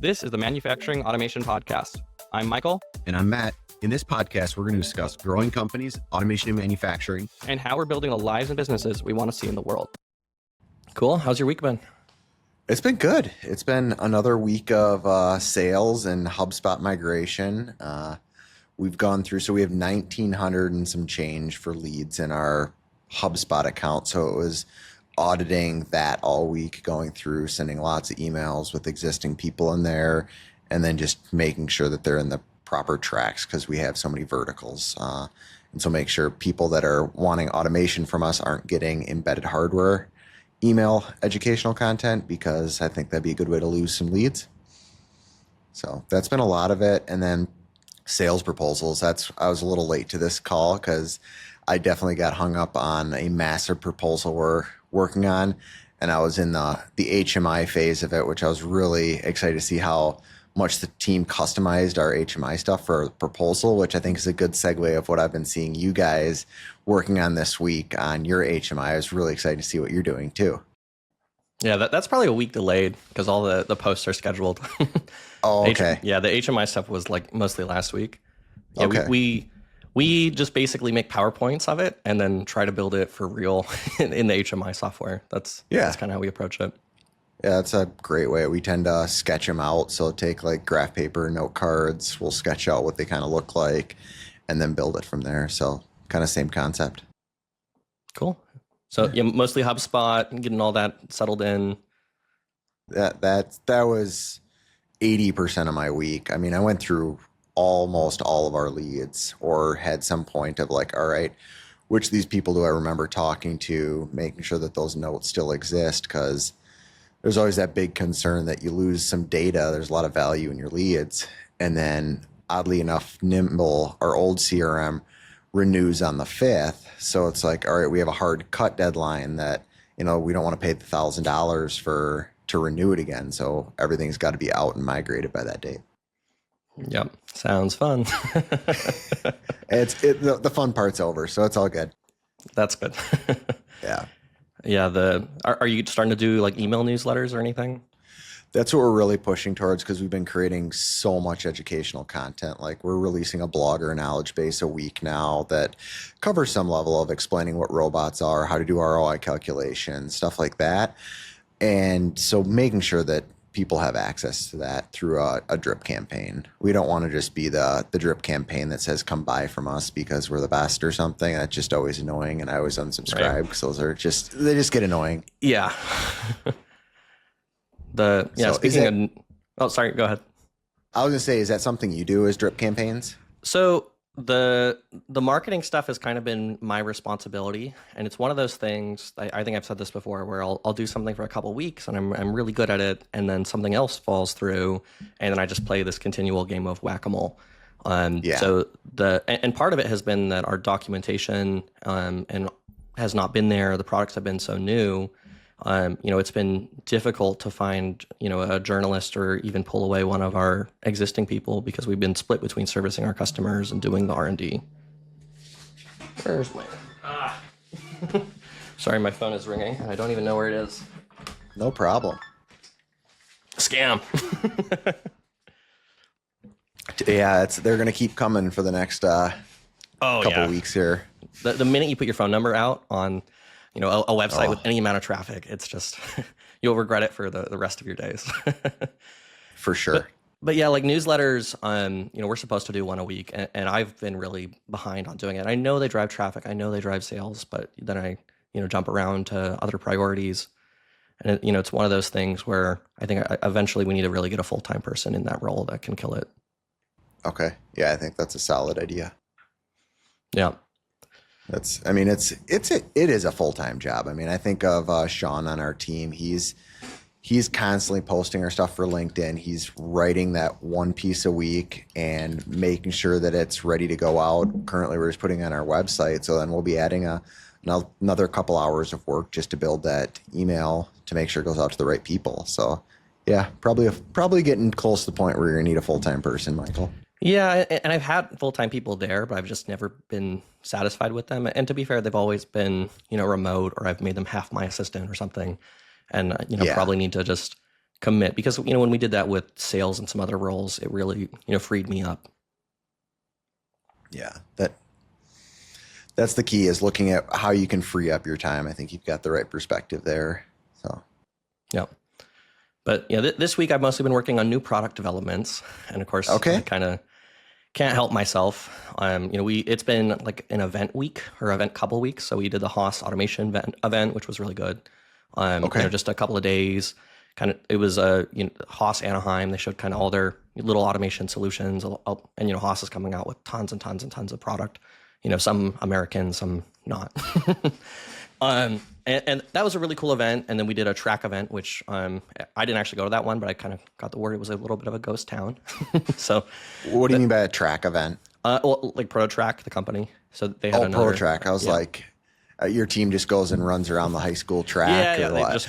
This is the Manufacturing Automation Podcast. I'm Michael. And I'm Matt. In this podcast, we're going to discuss growing companies, automation and manufacturing, and how we're building the lives and businesses we want to see in the world. Cool. How's your week been? It's been good. It's been another week of sales and HubSpot migration. We've gone through, so we have 1,900 and some change for leads in our HubSpot account. So it was auditing that all week, going through, sending lots of emails with existing people in there, and then just making sure that they're in the proper tracks because we have so many verticals. And so make sure people that are wanting automation from us aren't getting embedded hardware email educational content, because I think that'd be a good way to lose some leads. So that's been a lot of it. And then sales proposals. I was a little late to this call because I definitely got hung up on a massive proposal we're working on. And I was in the HMI phase of it, which I was really excited to see how much the team customized our HMI stuff for a proposal, which I think is a good segue of what I've been seeing you guys working on this week on your HMI. I was really excited to see what you're doing too. Yeah, that's probably a week delayed because all the posts are scheduled. Oh, okay. The HMI stuff was like mostly last week. Yeah, okay. We just basically make PowerPoints of it and then try to build it for real in the HMI software. That's kind of how we approach it. Yeah, that's a great way. We tend to sketch them out. So take like graph paper, note cards. We'll sketch out what they kind of look like and then build it from there. So kind of same concept. Cool. So yeah, mostly HubSpot and getting all that settled in. That was 80% of my week. I mean, I went through almost all of our leads or had some point of like, all right, which of these people do I remember talking to, making sure that those notes still exist, because there's always that big concern that you lose some data. There's a lot of value in your leads. And then oddly enough, Nimble, our old CRM, renews on the 5th. So it's like, all right, we have a hard cut deadline that, we don't want to pay the $1,000 to renew it again. So everything's got to be out and migrated by that date. Yep. Sounds fun. The fun part's over. So it's all good. That's good. Yeah. Yeah. Are you starting to do like email newsletters or anything? That's what we're really pushing towards, because we've been creating so much educational content. Like we're releasing a blogger knowledge base a week now that covers some level of explaining what robots are, how to do ROI calculations, stuff like that. And so making sure that people have access to that through a drip campaign. We don't want to just be the drip campaign that says come buy from us because we're the best or something. That's just always annoying, and I always unsubscribe because those are they just get annoying. Yeah. Sorry, go ahead. I was gonna say, is that something you do as drip campaigns? So the marketing stuff has kind of been my responsibility, and it's one of those things. I think I've said this before, where I'll do something for a couple of weeks and I'm really good at it, and then something else falls through, and then I just play this continual game of whack-a-mole. So and part of it has been that our documentation and has not been there. The products have been so new. It's been difficult to find, a journalist or even pull away one of our existing people because we've been split between servicing our customers and doing the R&D. Where's my... Sorry, my phone is ringing and I don't even know where it is. No problem. Scam. Yeah, they're going to keep coming for the next couple weeks here. The minute you put your phone number out on... a website with any amount of traffic, it's just, you'll regret it for the rest of your days. For sure. But yeah, like newsletters, we're supposed to do one a week, and I've been really behind on doing it. I know they drive traffic, I know they drive sales, but then I, jump around to other priorities. And it's one of those things where I think eventually we need to really get a full-time person in that role that can kill it. Okay. Yeah, I think that's a solid idea. Yeah. It is a full-time job. I mean, I think of Sean on our team. He's constantly posting our stuff for LinkedIn. He's writing that one piece a week and making sure that it's ready to go out. Currently, we're just putting it on our website. So then we'll be adding another couple hours of work just to build that email to make sure it goes out to the right people. So yeah, probably getting close to the point where you're gonna need a full-time person, Michael. Yeah, and I've had full-time people there, but I've just never been satisfied with them. And to be fair, they've always been, remote, or I've made them half my assistant or something. And, probably need to just commit because, when we did that with sales and some other roles, it really, freed me up. Yeah, that's the key, is looking at how you can free up your time. I think you've got the right perspective there. So, yeah. But this week I've mostly been working on new product developments, and of course, okay. I kind of can't help myself. It's been like an event week or event couple weeks. So we did the Haas automation event, which was really good. Okay. Just a couple of days. It was Haas Anaheim. They showed kind of all their little automation solutions, and Haas is coming out with tons and tons and tons of product. Some American, some not. And that was a really cool event. And then we did a track event, which I didn't actually go to that one, but I kind of got the word it was a little bit of a ghost town. So, what do you mean by a track event? Like ProtoTrack, the company. So they had another ProtoTrack. I was like, your team just goes and runs around the high school track. Yeah, or they what? just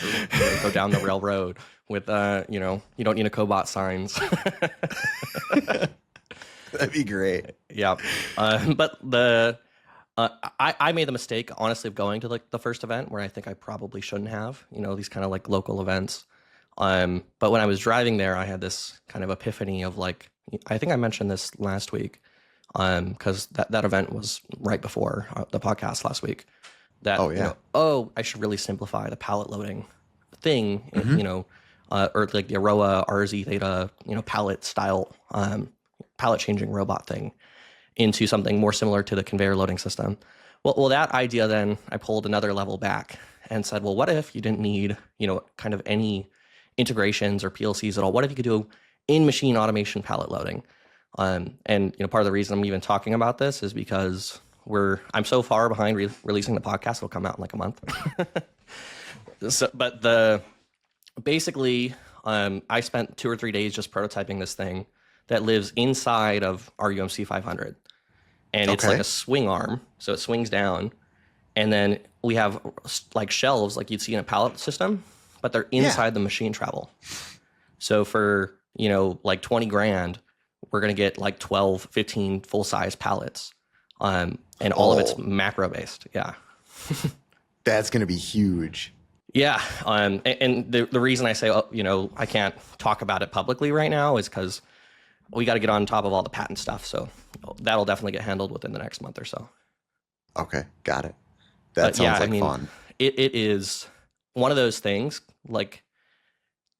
go down the railroad with you don't need a cobot signs. That'd be great. Yeah, but I made the mistake, honestly, of going to like the first event where I think I probably shouldn't have. These kind of like local events. But when I was driving there, I had this kind of epiphany of like, I think I mentioned this last week, because that event was right before the podcast last week. That I should really simplify the pallet loading thing, or like the Aroa RZ Theta, pallet style, pallet changing robot thing, into something more similar to the conveyor loading system. Well, that idea, then I pulled another level back and said, well, what if you didn't need, kind of any integrations or PLCs at all? What if you could do in-machine automation pallet loading? And part of the reason I'm even talking about this is because I'm so far behind releasing the podcast. It'll come out in like a month. Basically, I spent 2 or 3 days just prototyping this thing that lives inside of our UMC 500. And it's like a swing arm, so it swings down. And then we have like shelves like you'd see in a pallet system, but they're inside the machine travel. So for, like 20 grand, we're going to get like 12, 15 full-size pallets. And all of it's macro based. Yeah. That's going to be huge. Yeah. And the reason I say, I can't talk about it publicly right now is because we got to get on top of all the patent stuff. So that'll definitely get handled within the next month or so. Okay. Got it. That sounds like fun. It is one of those things, like,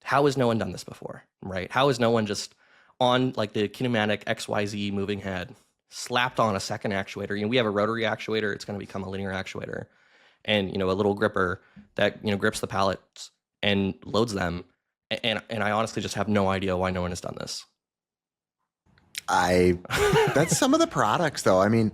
how has no one done this before, right? How has no one just on like the kinematic XYZ moving head slapped on a second actuator? We have a rotary actuator. It's going to become a linear actuator, and a little gripper that grips the pallets and loads them. And I honestly just have no idea why no one has done this. That's some of the products, though. I mean,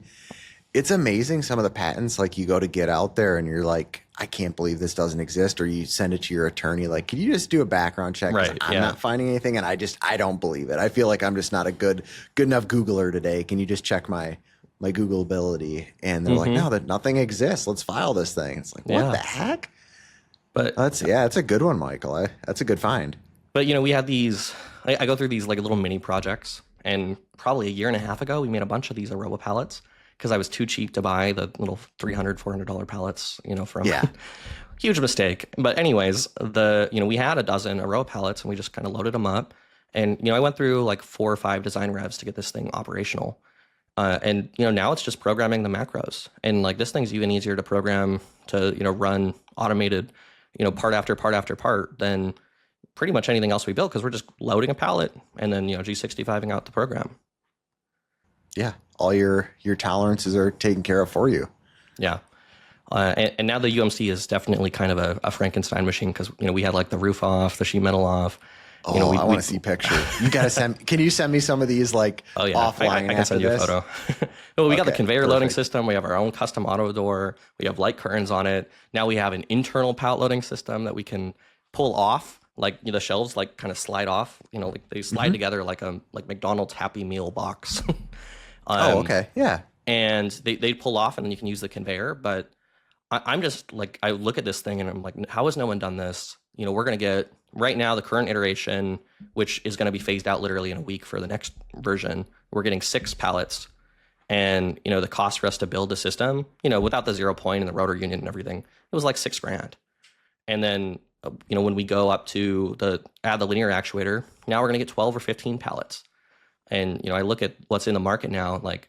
it's amazing, some of the patents, like you go to get out there and you're like, I can't believe this doesn't exist. Or you send it to your attorney, like, can you just do a background check? Right, I'm not finding anything. And I don't believe it. I feel like I'm just not a good enough Googler today. Can you just check my Google ability? And they're like, no, that nothing exists. Let's file this thing. It's like, what the heck? But it's a good one, Michael. That's a good find. But, we had these, I go through these like little mini projects, and probably a year and a half ago, we made a bunch of these Aroa pallets because I was too cheap to buy the little $300, $400 pallets, from huge mistake. But anyways, we had a dozen Aroa pallets and we just kind of loaded them up. And, I went through like 4 or 5 design revs to get this thing operational. And, now it's just programming the macros. And like this thing's even easier to program to, run automated, part after part after part than pretty much anything else we built, because we're just loading a pallet and then, G65ing out the program. Yeah. All your tolerances are taken care of for you. Yeah. And now the UMC is definitely kind of a Frankenstein machine, because, we had like the roof off, the sheet metal off. I want to see pictures. You got to can you send me some of these offline? I can send you a photo. Well, we got the conveyor loading system. We have our own custom auto door. We have light curtains on it. Now we have an internal pallet loading system that we can pull off. Like the shelves like kind of slide off, like they slide together like a McDonald's Happy Meal box. Okay. Yeah. And they pull off and then you can use the conveyor. But I'm just like, I look at this thing and I'm like, how has no one done this? We're going to get right now the current iteration, which is going to be phased out literally in a week for the next version. We're getting 6 pallets, and, the cost for us to build the system, without the 0 point and the rotor union and everything, it was like $6,000. And then, when we go up to add the linear actuator, now we're going to get 12 or 15 pallets. And, I look at what's in the market now, like,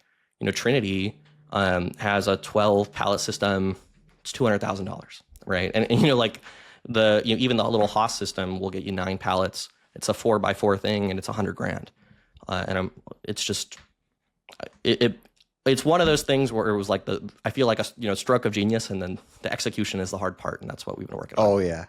Trinity has a 12 pallet system. It's $200,000, right? And like even the little Haas system will get you 9 pallets. It's a 4x4 thing, and it's $100,000. It's just, it's one of those things where it was like I feel like a stroke of genius, and then the execution is the hard part, and that's what we've been working on. Oh yeah.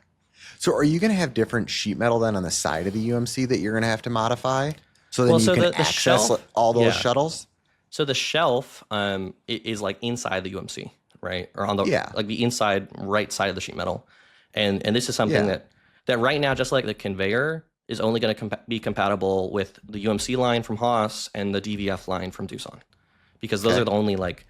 So are you going to have different sheet metal then on the side of the UMC that you're going to have to modify? So then you can access shelf, all those shuttles? So the shelf is like inside the UMC, right? Or on the like the inside right side of the sheet metal. And this is something that right now, just like the conveyor, is only going to be compatible with the UMC line from Haas and the DVF line from Doosan. Because those are the only, like,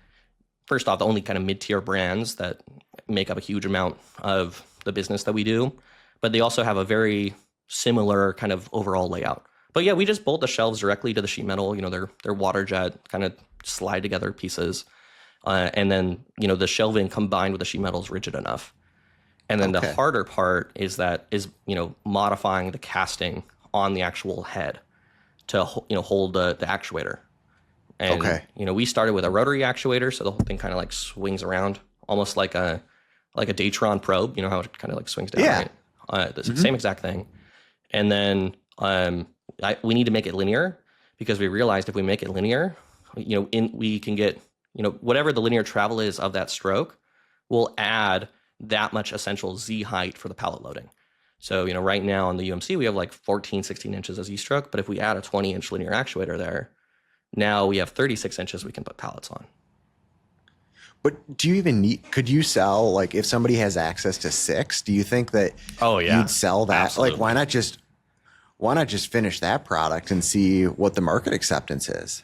first off, the only kind of mid-tier brands that make up a huge amount of the business that we do. But they also have a very similar kind of overall layout. But yeah, we just bolt the shelves directly to the sheet metal. They're water jet kind of slide together pieces. And then, the shelving combined with the sheet metal is rigid enough. And then the harder part is modifying the casting on the actual head to, hold the actuator. And, we started with a rotary actuator. So the whole thing kind of like swings around almost like a Datron probe, how it kind of like swings down. Right? The same exact thing. And then, we need to make it linear, because we realized if we make it linear, we can get, whatever the linear travel is of that stroke, we'll add that much essential Z height for the pallet loading. So, right now on the UMC, we have like 14, 16 inches of Z stroke, but if we add a 20-inch linear actuator there, now we have 36 inches we can put pallets on. But do you even could you sell, like, if somebody has access to 6, do you think that you'd sell that? Absolutely. Like, why not just finish that product and see what the market acceptance is?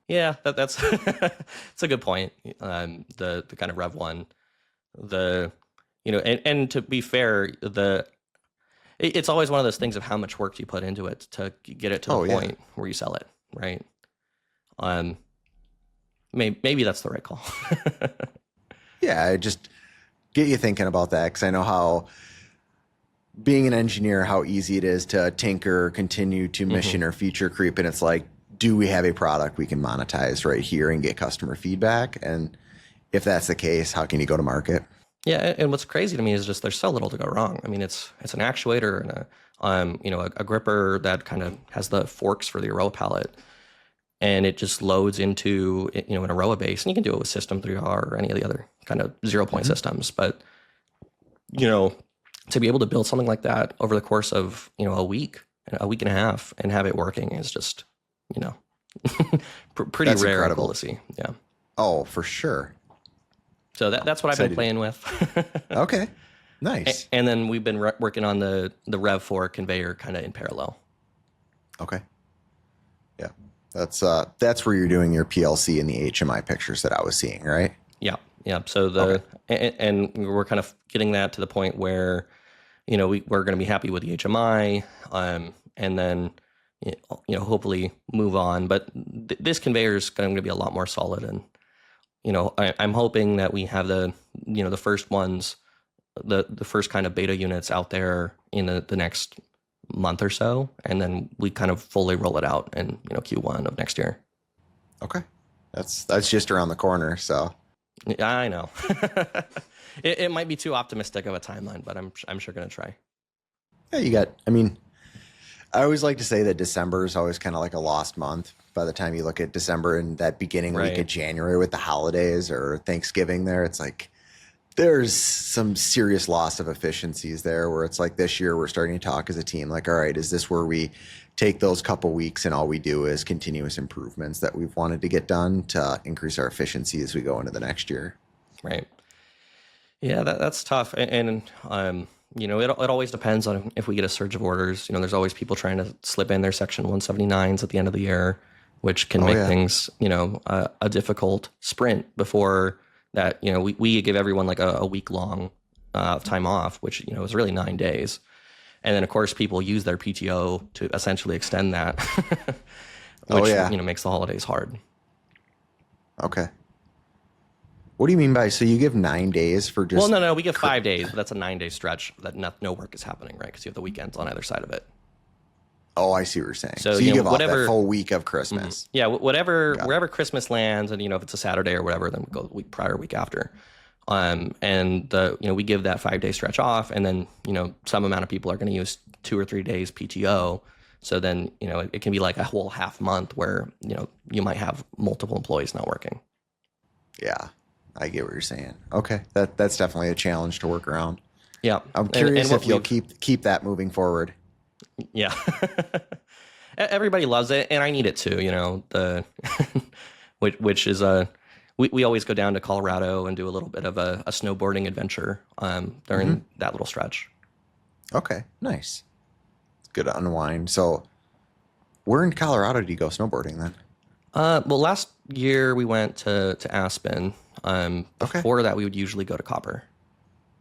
Yeah, that's it's a good point. The kind of Rev 1, and to be fair, it's always one of those things of how much work you put into it to get it to the point where you sell it, right? Maybe that's the right call. Yeah, just get you thinking about that, because I know how, being an engineer, how easy it is to tinker, continue to mission or feature creep, and it's like, do we have a product we can monetize right here and get customer feedback? And if that's the case, how can you go to market? Yeah, and what's crazy to me is just there's so little to go wrong. I mean, it's an actuator and a gripper that kind of has the forks for the Aroa pallet, and it just loads into an Aroa base, and you can do it with System 3R or any of the other kind of 0-point systems. But to be able to build something like that over the course of a week and a half and have it working is just pretty That's rare incredible to see. Yeah. Oh, for sure. So that's what I've been playing with. Okay, nice. And then we've been working on the Rev 4 conveyor kind of in parallel. Okay. Yeah, that's where you're doing your PLC and the HMI pictures that I was seeing, right? Yeah, yeah. So and we're kind of getting that to the point where we're going to be happy with the HMI, and then hopefully move on. But this conveyor is going to be a lot more solid, and I'm hoping that we have the first ones, the first kind of beta units out there in the next month or so, and then we kind of fully roll it out in Q1 of next year. Okay, that's just around the corner. So I know it might be too optimistic of a timeline, but I'm sure going to try. Yeah, I always like to say that December is always kind of like a lost month. By the time you look at December and that beginning week of January with the holidays or Thanksgiving there, it's like there's some serious loss of efficiencies there, where it's like this year we're starting to talk as a team like, all right, is this where we take those couple weeks and all we do is continuous improvements that we've wanted to get done to increase our efficiency as we go into the next year? Right. Yeah, that's tough. And it always depends on if we get a surge of orders. There's always people trying to slip in their Section 179s at the end of the year, which can make things, a difficult sprint before that. We give everyone like a week long time off, which, is really 9 days. And then, of course, people use their PTO to essentially extend that, which, makes the holidays hard. Okay. What do you mean by, so you give 9 days for Well, just, no, we give 5 days, but that's a 9 day stretch that no work is happening, right? Because you have the weekends on either side of it. oh, I see what you're saying. So, So you give off that whatever, full week of Christmas. yeah, whatever, Got it. wherever Christmas lands, and if it's a Saturday or whatever, then we go the week prior, week after. And we give that 5 day stretch off, and then, some amount of people are going to use 2 or 3 days PTO. So then, it can be like a whole half month where, you might have multiple employees not working. Yeah, I get what you're saying. Okay, that's definitely a challenge to work around. Yeah. I'm curious and if you'll keep that moving forward. Yeah. Everybody loves it, and I need it too, which is we always go down to Colorado and do a little bit of a snowboarding adventure during that little stretch. Okay, nice. It's good to unwind. So where in Colorado do you go snowboarding then? Well, last year we went to Aspen. Okay. Before that, we would usually go to Copper.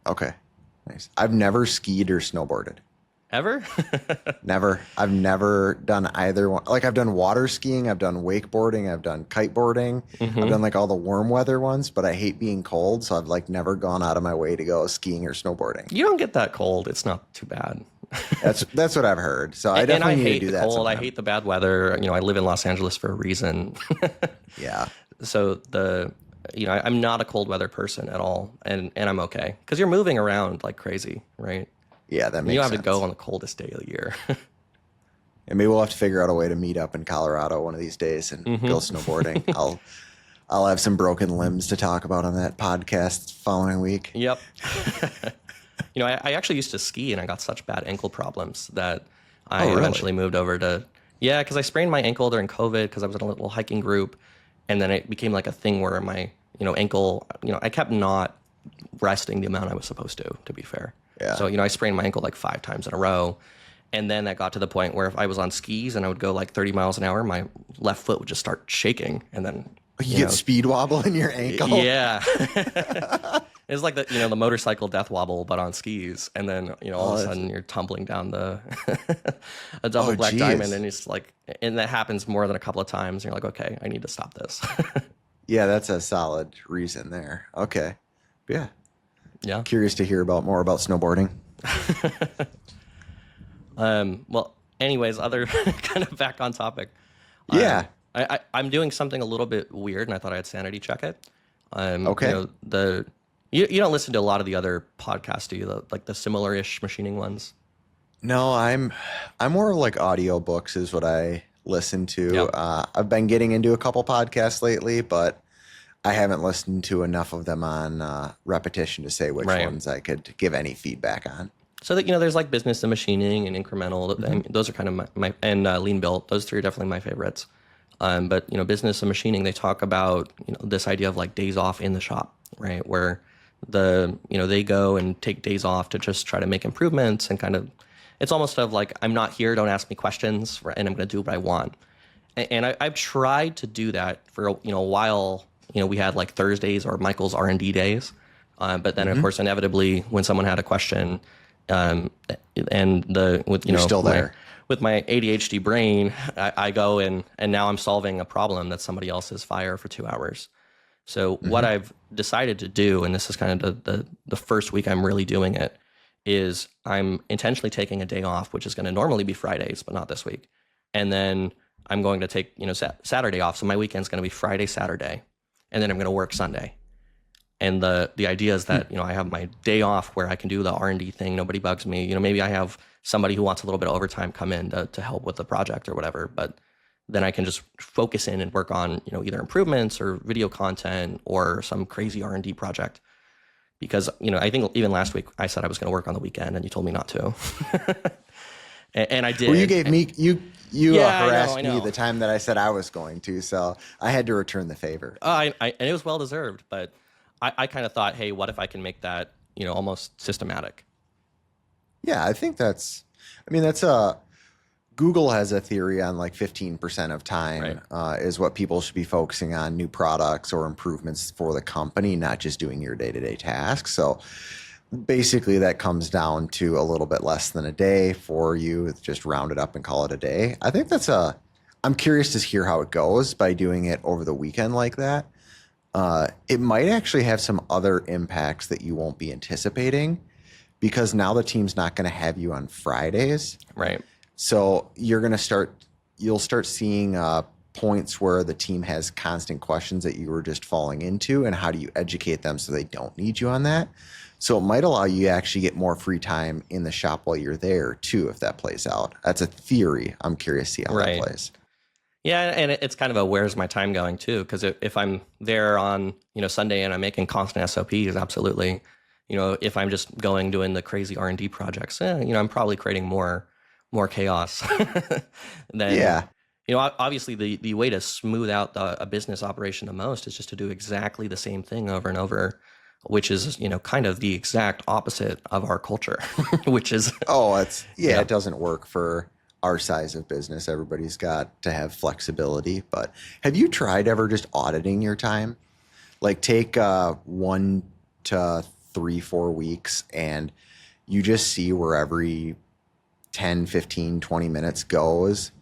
Okay, nice. I've never skied or snowboarded. Ever? Never. I've never done either one. Like I've done water skiing, I've done wakeboarding, I've done kiteboarding, I've done like all the warm weather ones, but I hate being cold, so I've like never gone out of my way to go skiing or snowboarding. You don't get that cold. It's not too bad. That's what I've heard. So I definitely need to do the that cold. sometime. I hate the bad weather. I live in Los Angeles for a reason. Yeah. So I'm not a cold weather person at all, and I'm okay because you're moving around like crazy, right? Yeah, that makes sense. You have to go on the coldest day of the year. And maybe we'll have to figure out a way to meet up in Colorado one of these days and go snowboarding. I'll have some broken limbs to talk about on that podcast following week. Yep. I actually used to ski, and I got such bad ankle problems that I eventually moved over to, because I sprained my ankle during COVID because I was in a little hiking group, and then it became like a thing where my, ankle, I kept not resting the amount I was supposed to be fair. Yeah. So, I sprained my ankle like 5 times in a row. And then that got to the point where if I was on skis and I would go like 30 miles an hour, my left foot would just start shaking. And then you get speed wobble in your ankle. Yeah. It's like the motorcycle death wobble, but on skis. And then, all of a sudden you're tumbling down a double black diamond, and it's like, and that happens more than a couple of times. And you're like, okay, I need to stop this. Yeah, that's a solid reason there. Okay. Yeah. Yeah. Curious to hear more about snowboarding. Well, anyways, other kind of back on topic. Yeah. I'm doing something a little bit weird, and I thought I'd sanity check it. Okay. You don't listen to a lot of the other podcasts, do you? Like the similar-ish machining ones? No, I'm more like audiobooks is what I listen to. Yep. I've been getting into a couple podcasts lately, but I haven't listened to enough of them on repetition to say which ones I could give any feedback on. So that there's like business and machining and incremental. Those are kind of my and lean built. Those 3 are definitely my favorites. But business and machining, they talk about this idea of like days off in the shop, right? Where they go and take days off to just try to make improvements, and kind of it's almost of like, I'm not here, don't ask me questions, and I'm going to do what I want. And I've tried to do that for a while. We had like Thursdays or Michael's R&D days, but then of course inevitably when someone had a question. You're still there. With my ADHD brain, I go and now I'm solving a problem that somebody else is fire for 2 hours. So what I've decided to do, and this is kind of the first week I'm really doing it, is I'm intentionally taking a day off, which is going to normally be Fridays, but not this week. And then I'm going to take Saturday off. So my weekend's going to be Friday, Saturday, and then I'm going to work Sunday. And the idea is that, I have my day off where I can do the R&D thing. Nobody bugs me. Maybe I have somebody who wants a little bit of overtime come in to help with the project or whatever. But then I can just focus in and work on, either improvements or video content or some crazy R&D project. Because, I think even last week I said I was going to work on the weekend and you told me not to. and I did. Well, you gave me, you harassed I know. me the time that I said I was going to. So I had to return the favor. And it was well deserved, but I kind of thought, hey, what if I can make that, almost systematic? Yeah, I think that's Google has a theory on like 15% of time is what people should be focusing on, new products or improvements for the company, not just doing your day-to-day tasks. So basically that comes down to a little bit less than a day for you. Just round it up and call it a day. I think I'm curious to hear how it goes by doing it over the weekend like that. It might actually have some other impacts that you won't be anticipating because now the team's not going to have you on Fridays. Right. So you'll start seeing points where the team has constant questions that you were just falling into, and how do you educate them so they don't need you on that? So it might allow you to actually get more free time in the shop while you're there too, if that plays out. That's a theory. I'm curious to see how that Right. plays. Yeah, and it's kind of a where's my time going too? Because if I'm there on Sunday and I'm making constant SOPs, absolutely. If I'm just doing the crazy R&D projects, I'm probably creating more chaos than. Yeah. Obviously the way to smooth out a business operation the most is just to do exactly the same thing over and over, which is kind of the exact opposite of our culture, which is it doesn't work for our size of business. Everybody's got to have flexibility. But have you tried ever just auditing your time? Like take 1 to 3, 4 weeks and you just see where every 10, 15, 20 minutes goes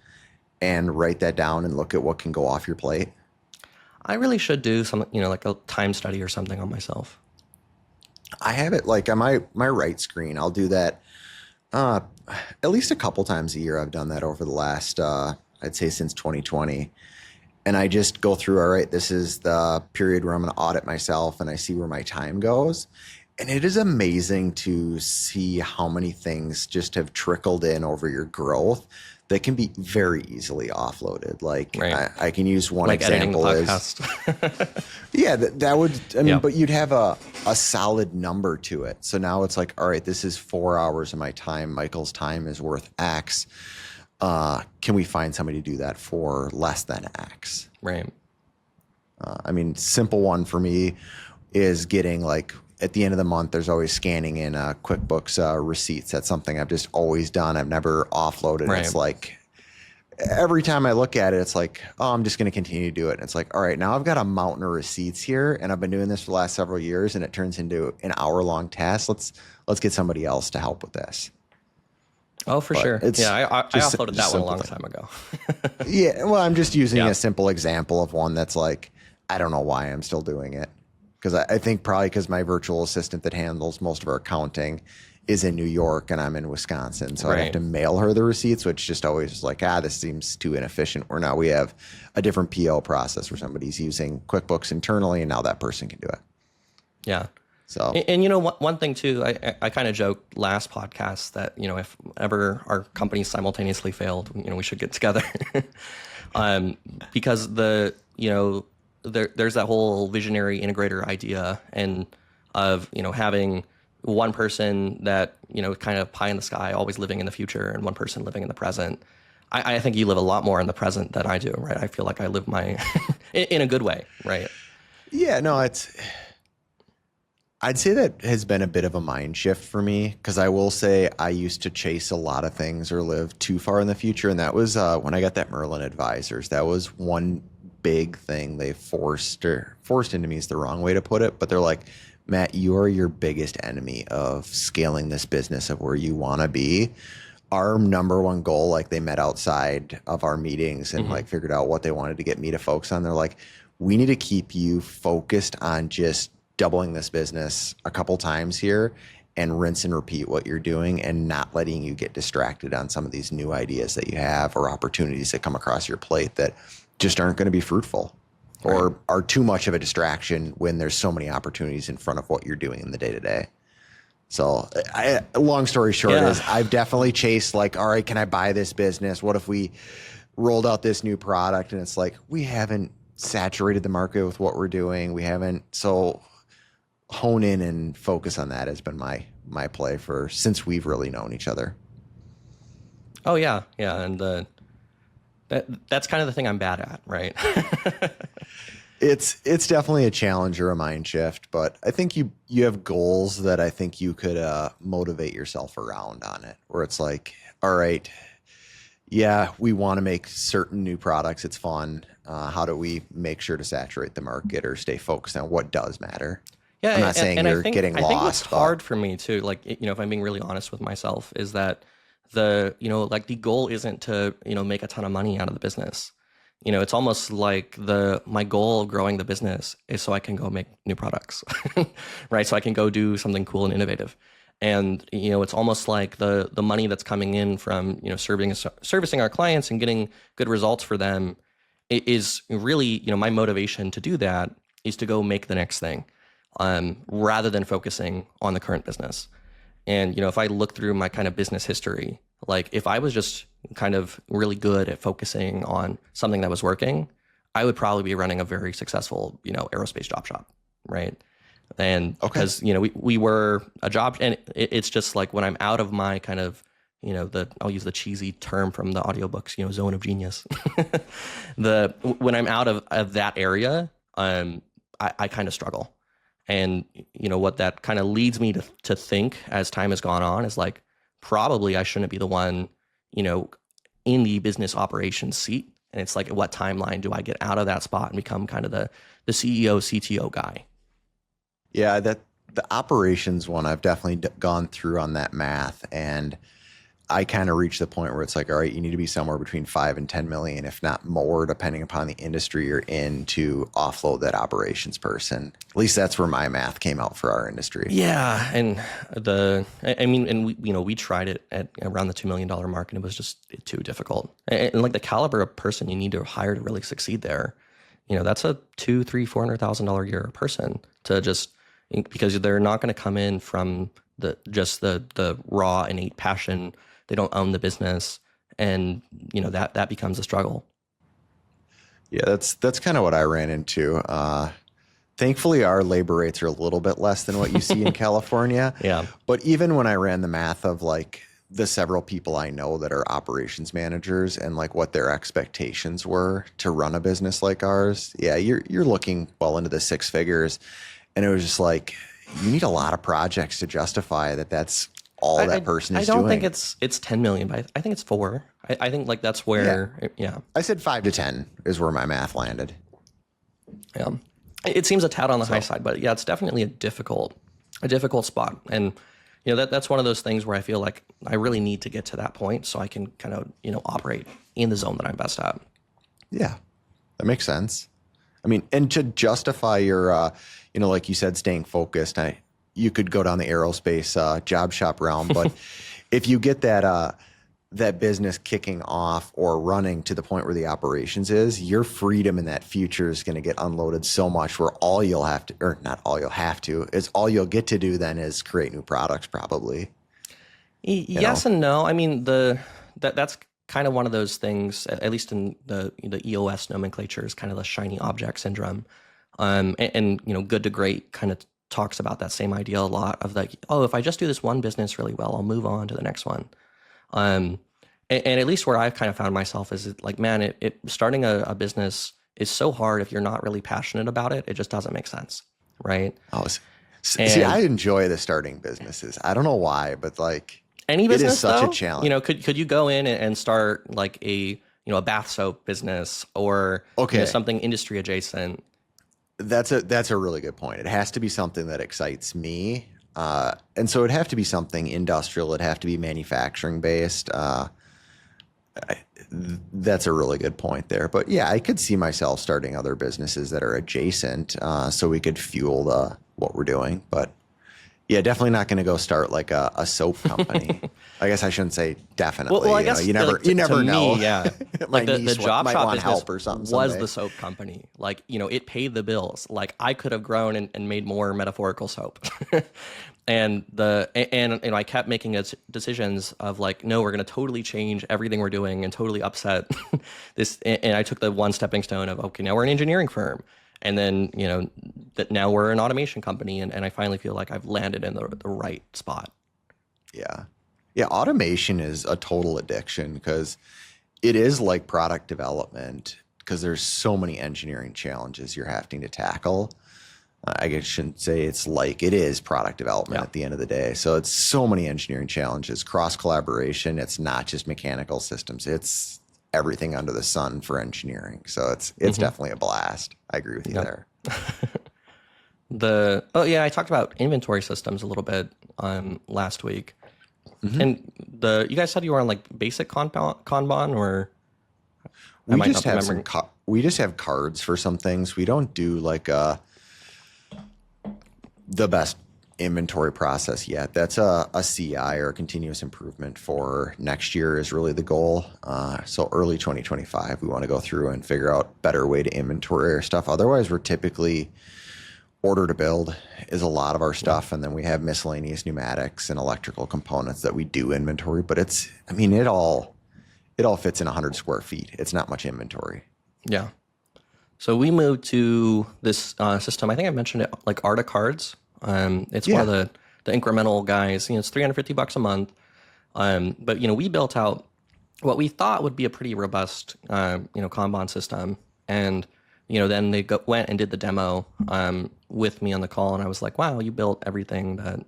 and write that down and look at what can go off your plate. I really should do something, like a time study or something on myself. I have it like on my right screen. I'll do that at least a couple times a year. I've done that over the last, I'd say since 2020. And I just go through, all right, this is the period where I'm going to audit myself and I see where my time goes. And it is amazing to see how many things just have trickled in over your growth that can be very easily offloaded. Like right. I can use one like example as yeah, that would, I mean, but you'd have a solid number to it. So now it's like, all right, this is 4 hours of my time. Michael's time is worth X. Can we find somebody to do that for less than X? Right. I mean, simple one for me is getting like at the end of the month, there's always scanning in QuickBooks receipts. That's something I've just always done. I've never offloaded. Right. It's like every time I look at it, it's like, oh, I'm just going to continue to do it. And it's like, all right, now I've got a mountain of receipts here and I've been doing this for the last several years and it turns into an hour-long task. Let's get somebody else to help with this. Oh, for sure. Yeah, I offloaded that one a long time ago. Yeah, well, I'm just using a simple example of one that's like, I don't know why I'm still doing it. Because I think probably because my virtual assistant that handles most of our accounting is in New York and I'm in Wisconsin. So I have to mail her the receipts, which just always is like, this seems too inefficient. Where now we have a different PO process where somebody's using QuickBooks internally and now that person can do it. Yeah. So, and one thing too, I kind of joked last podcast that, if ever our companies simultaneously failed, we should get together. Because there's that whole visionary integrator idea and of, having one person that, kind of pie in the sky, always living in the future and one person living in the present. I think you live a lot more in the present than I do, right? I feel like I live my, in a good way, right? Yeah, no, I'd say that has been a bit of a mind shift for me because I will say I used to chase a lot of things or live too far in the future. And that was when I got that Merlin Advisors. That was one big thing they forced into me is the wrong way to put it. But they're like, Matt, you are your biggest enemy of scaling this business of where you want to be. Our number one goal, like they met outside of our meetings and like figured out what they wanted to get me to focus on. They're like, we need to keep you focused on just doubling this business a couple times here and rinse and repeat what you're doing and not letting you get distracted on some of these new ideas that you have or opportunities that come across your plate that just aren't going to be fruitful or are too much of a distraction when there's so many opportunities in front of what you're doing in the day to day. So long story short is I've definitely chased like, all right, can I buy this business? What if we rolled out this new product? And it's like, we haven't saturated the market with what we're doing. We haven't. So hone in and focus on that has been my play for since we've really known each other. Oh yeah. Yeah. And that's kind of the thing I'm bad at, right? It's definitely a challenge or a mind shift, but I think you have goals that I think you could motivate yourself around on it, where it's like, all right, yeah, we want to make certain new products. It's fun. How do we make sure to saturate the market or stay focused on what does matter? Yeah, I'm not saying you're getting lost. I think what's hard for me too, like, if I'm being really honest with myself, is that the goal isn't to, make a ton of money out of the business. It's almost like my goal of growing the business is so I can go make new products, right? So I can go do something cool and innovative. And, it's almost like the money that's coming in from, servicing our clients and getting good results for them is really, my motivation to do that is to go make the next thing, rather than focusing on the current business. And, if I look through my kind of business history, like if I was just kind of really good at focusing on something that was working, I would probably be running a very successful, aerospace job shop, right? And because, we were a job, and it's just like when I'm out of my kind of, I'll use the cheesy term from the audiobooks, zone of genius. When I'm out of that area, I kind of struggle. And, what that kind of leads me to think as time has gone on is like, probably I shouldn't be the one, in the business operations seat. And it's like, at what timeline do I get out of that spot and become kind of the CEO, CTO guy? Yeah, the operations one, I've definitely gone through on that math, and I kind of reached the point where it's like, all right, you need to be somewhere between 5 and 10 million, if not more, depending upon the industry you're in, to offload that operations person. At least that's where my math came out for our industry. Yeah, and we tried it at around the $2 million mark, and it was just too difficult. And like the caliber of person you need to hire to really succeed there, that's a $200,000-$400,000 a year person to just, because they're not going to come in from the raw innate passion. They don't own the business, and that becomes a struggle. Yeah, that's kind of what I ran into. Thankfully, our labor rates are a little bit less than what you see in California. Yeah. But even when I ran the math of like the several people I know that are operations managers and like what their expectations were to run a business like ours, yeah, you're looking well into the six figures. And it was just like, you need a lot of projects to justify that's all that person is doing. I don't think it's 10 million, but I think it's 4. I think like that's where, yeah. I said 5 to 10 is where my math landed. Yeah. It seems a tad on the high side, but yeah, it's definitely a difficult spot. And, that's one of those things where I feel like I really need to get to that point so I can kind of, operate in the zone that I'm best at. Yeah, that makes sense. I mean, and to justify your, like you said, staying focused, you could go down the aerospace job shop realm, but if you get that business kicking off or running to the point where the operations is, your freedom in that future is going to get unloaded so much where all you'll have to, or not all you'll have to, is all you'll get to do then is create new products probably. Yes and no. I mean, that's kind of one of those things, at least in the EOS nomenclature, is kind of the shiny object syndrome. And Good to Great kind of talks about that same idea a lot of like, oh, if I just do this one business really well, I'll move on to the next one. And at least where I've kind of found myself is like, man, starting a business is so hard if you're not really passionate about it. It just doesn't make sense, right? Oh, see, I enjoy the starting businesses. I don't know why, but like any business, it is such though, a challenge. Could you go in and start like a bath soap business or something industry adjacent? That's a really good point. It has to be something that excites me. And so it'd have to be something industrial. It'd have to be manufacturing based. That's a really good point there. But yeah, I could see myself starting other businesses that are adjacent, so we could fuel what we're doing. But yeah, definitely not going to go start like a soap company. I guess I shouldn't say definitely. Well, I guess you never know. Me, yeah, like the job shop business help or something was someday. the soap company. Like it paid the bills. Like I could have grown and made more metaphorical soap. And I kept making decisions of like, no, we're going to totally change everything we're doing and totally upset this. And I took the one stepping stone of, okay, now we're an engineering firm. And then, that now we're an automation company. And I finally feel like I've landed in the right spot. Yeah. Yeah. Automation is a total addiction because it is like product development because there's so many engineering challenges you're having to tackle. I guess I shouldn't say it is product development at the end of the day. So it's so many engineering challenges, cross collaboration. It's not just mechanical systems. It's everything under the sun for engineering. So it's definitely a blast. I agree with you there. I talked about inventory systems a little bit last week. Mm-hmm. And you guys said you were on like basic Kanban or? I We might just not be have some remembering. we just have cards for some things. We don't do like the best inventory process yet. That's a CI or a continuous improvement for next year is really the goal. So early 2025, we want to go through and figure out better way to inventory our stuff. Otherwise, we're typically order to build is a lot of our stuff. And then we have miscellaneous pneumatics and electrical components that we do inventory, but it all fits in 100 square feet. It's not much inventory. Yeah. So we moved to this system. I think I mentioned it, like Arta Cards. It's one of Yeah. the incremental guys. It's $350 a month. But we built out what we thought would be a pretty robust Kanban system, and then they went and did the demo with me on the call, and I was like, wow, you built everything that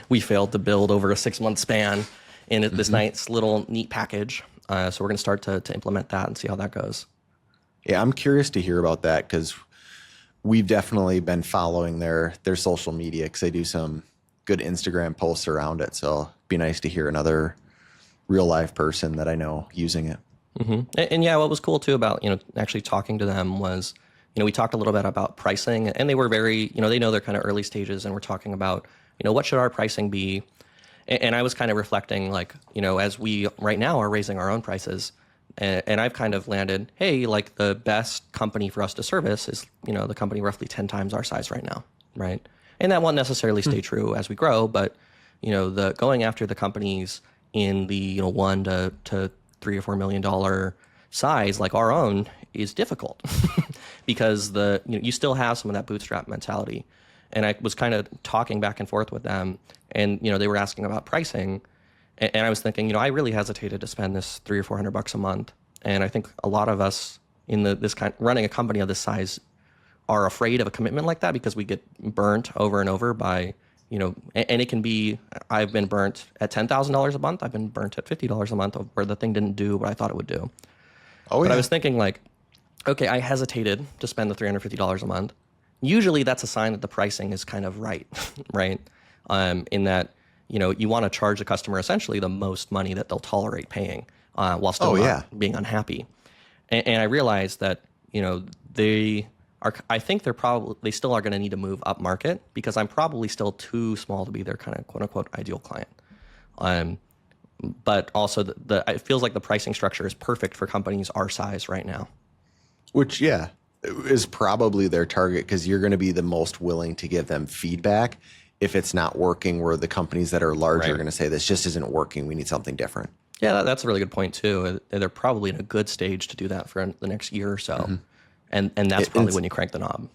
we failed to build over a 6-month span in this nice little neat package. So we're going to start to implement that and see how that goes. Yeah, I'm curious to hear about that because we've definitely been following their social media because they do some good Instagram posts around it. So it'd be nice to hear another real life person that I know using it. And yeah, what was cool too about actually talking to them was we talked a little bit about pricing, and they were very they know they're kind of early stages, and we're talking about what should our pricing be. And I was kind of reflecting, like, as we right now are raising our own prices, and I've kind of landed, hey, like the best company for us to service is, the company roughly 10 times our size right now, right? And that won't necessarily stay true as we grow, but, the going after the companies in the, $1 to $3 or $4 million size, like our own, is difficult because you still have some of that bootstrap mentality. And I was kind of talking back and forth with them, and they were asking about pricing, and I was thinking, I really hesitated to spend this $300 or $400 a month, and I think a lot of us in this kind running a company of this size are afraid of a commitment like that because we get burnt over and over by and it can be, I've been burnt at $10,000 a month, I've been burnt at $50 a month where the thing didn't do what I thought it would do. Oh, But yeah. I was thinking, like, okay, I hesitated to spend the $350 a month. Usually that's a sign that the pricing is kind of right, right? In that, you want to charge the customer essentially the most money that they'll tolerate paying while still Oh, not yeah. being unhappy. And I realized that, they are, I think they still are going to need to move up market because I'm probably still too small to be their kind of quote unquote ideal client. But also it feels like the pricing structure is perfect for companies our size right now. Which, yeah, is probably their target because you're going to be the most willing to give them feedback if it's not working, where the companies that are larger are Right. going to say, this just isn't working. We need something different. Yeah, that's a really good point too. They're probably in a good stage to do that for the next year or so, and that's probably when you crank the knob.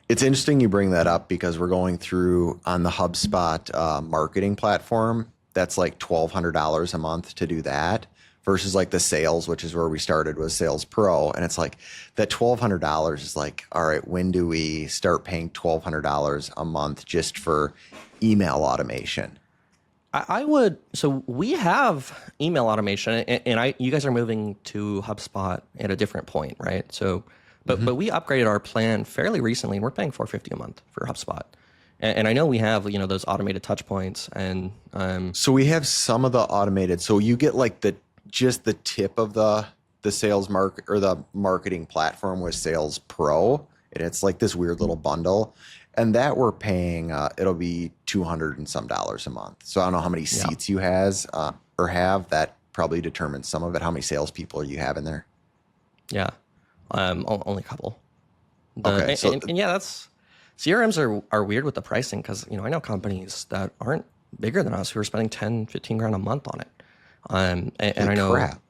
It's interesting you bring that up because we're going through on the HubSpot marketing platform. That's like $1,200 a month to do that versus like the sales, which is where we started, was Sales Pro. And it's like that $1,200 is like, all right, when do we start paying $1,200 a month just for email automation? I would. So we have email automation, and you guys are moving to HubSpot at a different point, right? So, but we upgraded our plan fairly recently, and we're paying $450 a month for HubSpot. And I know we have those automated touch points, and So we have some of the automated. So you get like just the tip of the sales market or the marketing platform with Sales Pro, and it's like this weird little bundle, and that we're paying. It'll be $200 and some a month. So I don't know how many seats you have. That probably determines some of it. How many salespeople you have in there? yeah, only a couple. Okay, so and yeah, that's CRMs are weird with the pricing because I know companies that aren't bigger than us who are spending 10, 15 grand a month on it. And I know crap.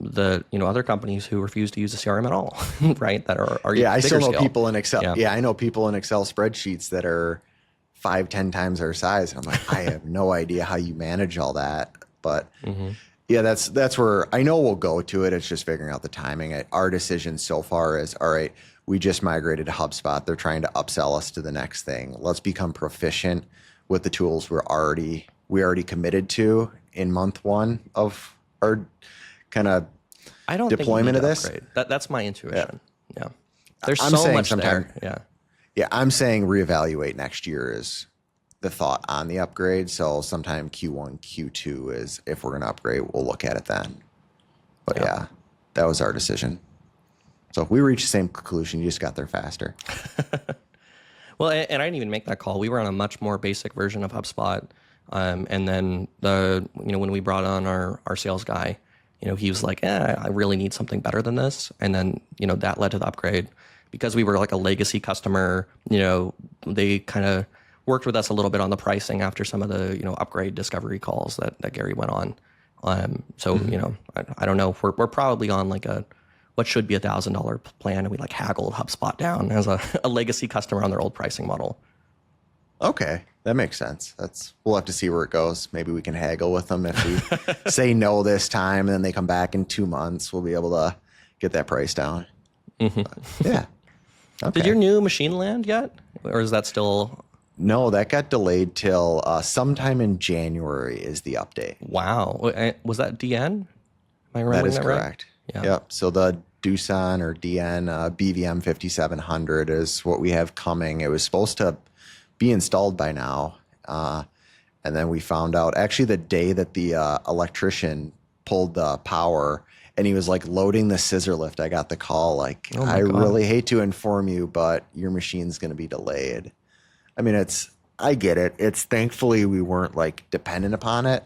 the other companies who refuse to use the CRM at all, right? That are Yeah, I still bigger know scale. people in Excel. Yeah. Yeah, I know people in Excel spreadsheets that are 5-10 times our size. And I'm like, I have no idea how you manage all that. But yeah, that's where I know we'll go to it. It's just figuring out the timing. Our decision so far is, all right, we just migrated to HubSpot. They're trying to upsell us to the next thing. Let's become proficient with the tools we already committed to in month one of our kind of I don't deployment think you of need this. to upgrade. That's my intuition. Yeah. There's I'm so saying much sometime- there. Yeah. Yeah, I'm saying reevaluate next year is the thought on the upgrade. So sometime Q1, Q2 is if we're going to upgrade, we'll look at it then. But yeah. that was our decision. So we reached the same conclusion. You just got there faster. Well, and I didn't even make that call. We were on a much more basic version of HubSpot. And then when we brought on our sales guy, he was like, I really need something better than this. And then, that led to the upgrade. Because we were like a legacy customer, they kind of worked with us a little bit on the pricing after some of the, upgrade discovery calls that Gary went on. So, I don't know. We're probably on like what should be $1,000 plan, and we like haggled HubSpot down as a legacy customer on their old pricing model. Okay, that makes sense. We'll have to see where it goes. Maybe we can haggle with them if we say no this time, and then they come back in 2 months. We'll be able to get that price down. Yeah. Okay. Did your new machine land yet, or is that still? No, that got delayed till sometime in January is the update. Wow, was that DN? Am I remembering that is that correct. Right? Yeah. Yep. So the Doosan or DN BVM 5700 is what we have coming. It was supposed to be installed by now. And then we found out actually the day that the electrician pulled the power and he was like loading the scissor lift, I got the call like, I really hate to inform you, but your machine's going to be delayed. I mean, I get it. It's thankfully we weren't like dependent upon it,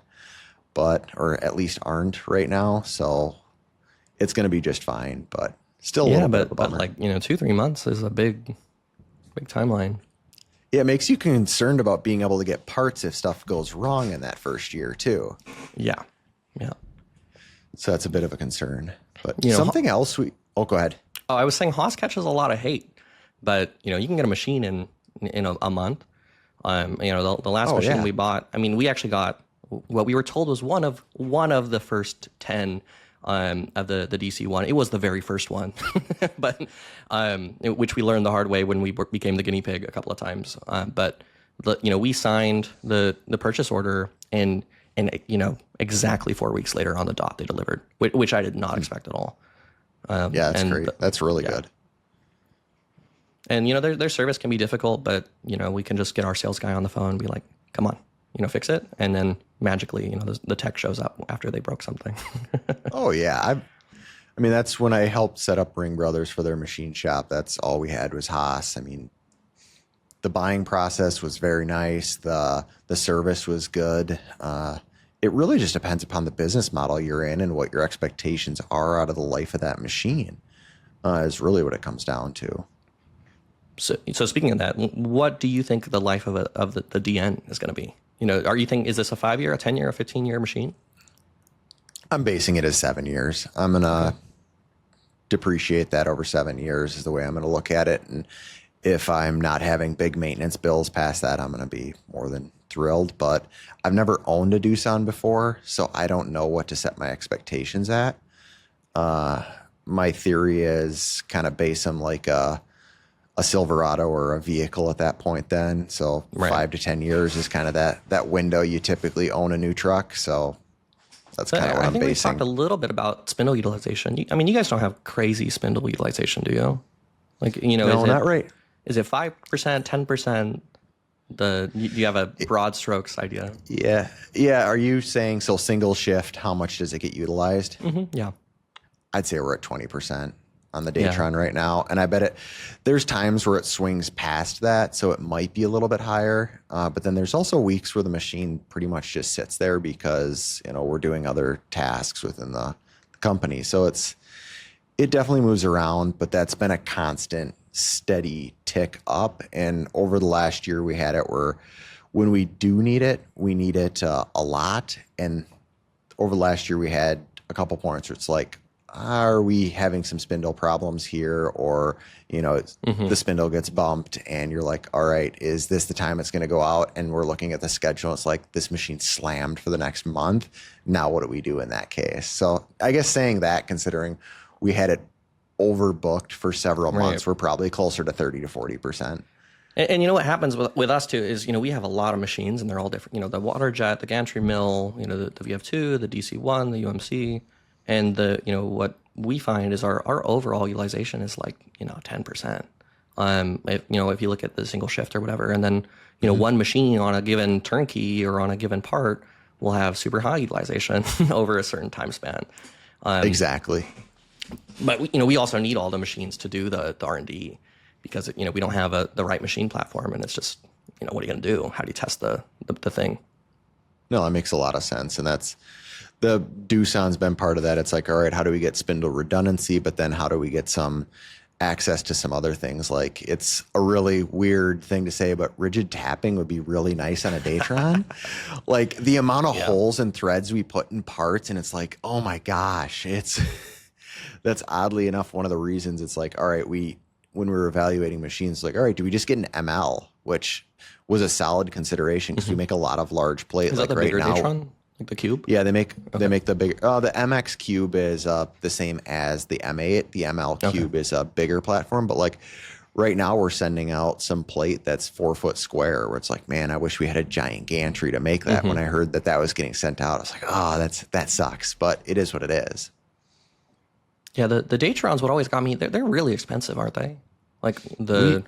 or at least aren't right now. So it's going to be just fine, but still a little bit of a bummer. But like, 2-3 months is a big timeline. Yeah, it makes you concerned about being able to get parts if stuff goes wrong in that first year too. Yeah. So that's a bit of a concern. But something else go ahead. Oh, I was saying Haas catches a lot of hate, but you can get a machine in a month. The last machine we bought, I mean, we actually got what we were told was one of the first 10 of the DC1. It was the very first one, but which we learned the hard way when we became the guinea pig a couple of times. But we signed the purchase order and exactly 4 weeks later on the dot they delivered, which I did not expect at all. Yeah, that's great. That's really good. And their service can be difficult, but we can just get our sales guy on the phone and be like, come on, fix it, and then magically the tech shows up after they broke something. Oh yeah, I mean that's when I helped set up Ring Brothers for their machine shop. That's all we had was Haas. I mean, the buying process was very nice. The service was good. It really just depends upon the business model you're in and what your expectations are out of the life of that machine. Is really what it comes down to. So speaking of that, what do you think the life of the DN is going to be? Is this a 5-year, a 10-year, a 15-year machine? I'm basing it as 7 years. I'm going to depreciate that over 7 years is the way I'm going to look at it. And if I'm not having big maintenance bills past that, I'm going to be more than thrilled. But I've never owned a Doosan before, so I don't know what to set my expectations at. My theory is kind of base them like a Silverado or a vehicle at that point then. So 5 to 10 years is kind of that window you typically own a new truck. So that's kind of what I'm basing. I think we talked a little bit about spindle utilization. You guys don't have crazy spindle utilization, do you? Like, no, not right. Is it 5%, 10%? Do you have a broad strokes idea? Yeah. Yeah. Are you saying, so single shift, how much does it get utilized? Mm-hmm. Yeah. I'd say we're at 20% on the Datron right now. And I bet there's times where it swings past that. So it might be a little bit higher. But then there's also weeks where the machine pretty much just sits there because, we're doing other tasks within the company. So it definitely moves around, but that's been a constant steady tick up. And over the last year we had it where when we do need it, we need it a lot. And over the last year we had a couple points where it's like, are we having some spindle problems here? Or, the spindle gets bumped and you're like, all right, is this the time it's going to go out? And we're looking at the schedule. It's like this machine slammed for the next month. Now, what do we do in that case? So I guess saying that, considering we had it overbooked for several months, we're probably closer to 30 to 40%. And what happens with us too is, we have a lot of machines and they're all different. The water jet, the gantry mill, the VF2, the DC1, the UMC. And what we find is our overall utilization is like 10%. If you look at the single shift or whatever, and then one machine on a given turnkey or on a given part will have super high utilization over a certain time span. Exactly. but we also need all the machines to do the R&D because we don't have the right machine platform, and it's just what are you going to do? How do you test the thing? No, that makes a lot of sense, and that's the Doosan's been part of that. It's like, all right, how do we get spindle redundancy, but then how do we get some access to some other things? Like, it's a really weird thing to say, but rigid tapping would be really nice on a Datron. Like the amount of holes and threads we put in parts, and it's like, oh my gosh, that's oddly enough one of the reasons it's like, all right, when we were evaluating machines, like, all right, do we just get an ML, which was a solid consideration because we make a lot of large plate. Is like that the right bigger now, Datron? Like the cube? yeah, they make the bigger. The MX Cube is the same as the M8. The ML Cube is a bigger platform, but like right now we're sending out some plate that's 4 foot square. Where it's like, man, I wish we had a giant gantry to make that. When I heard that was getting sent out, I was like, oh, that sucks. But it is what it is. Yeah, the Datrons, what always got me, they're really expensive, aren't they? Like Yeah,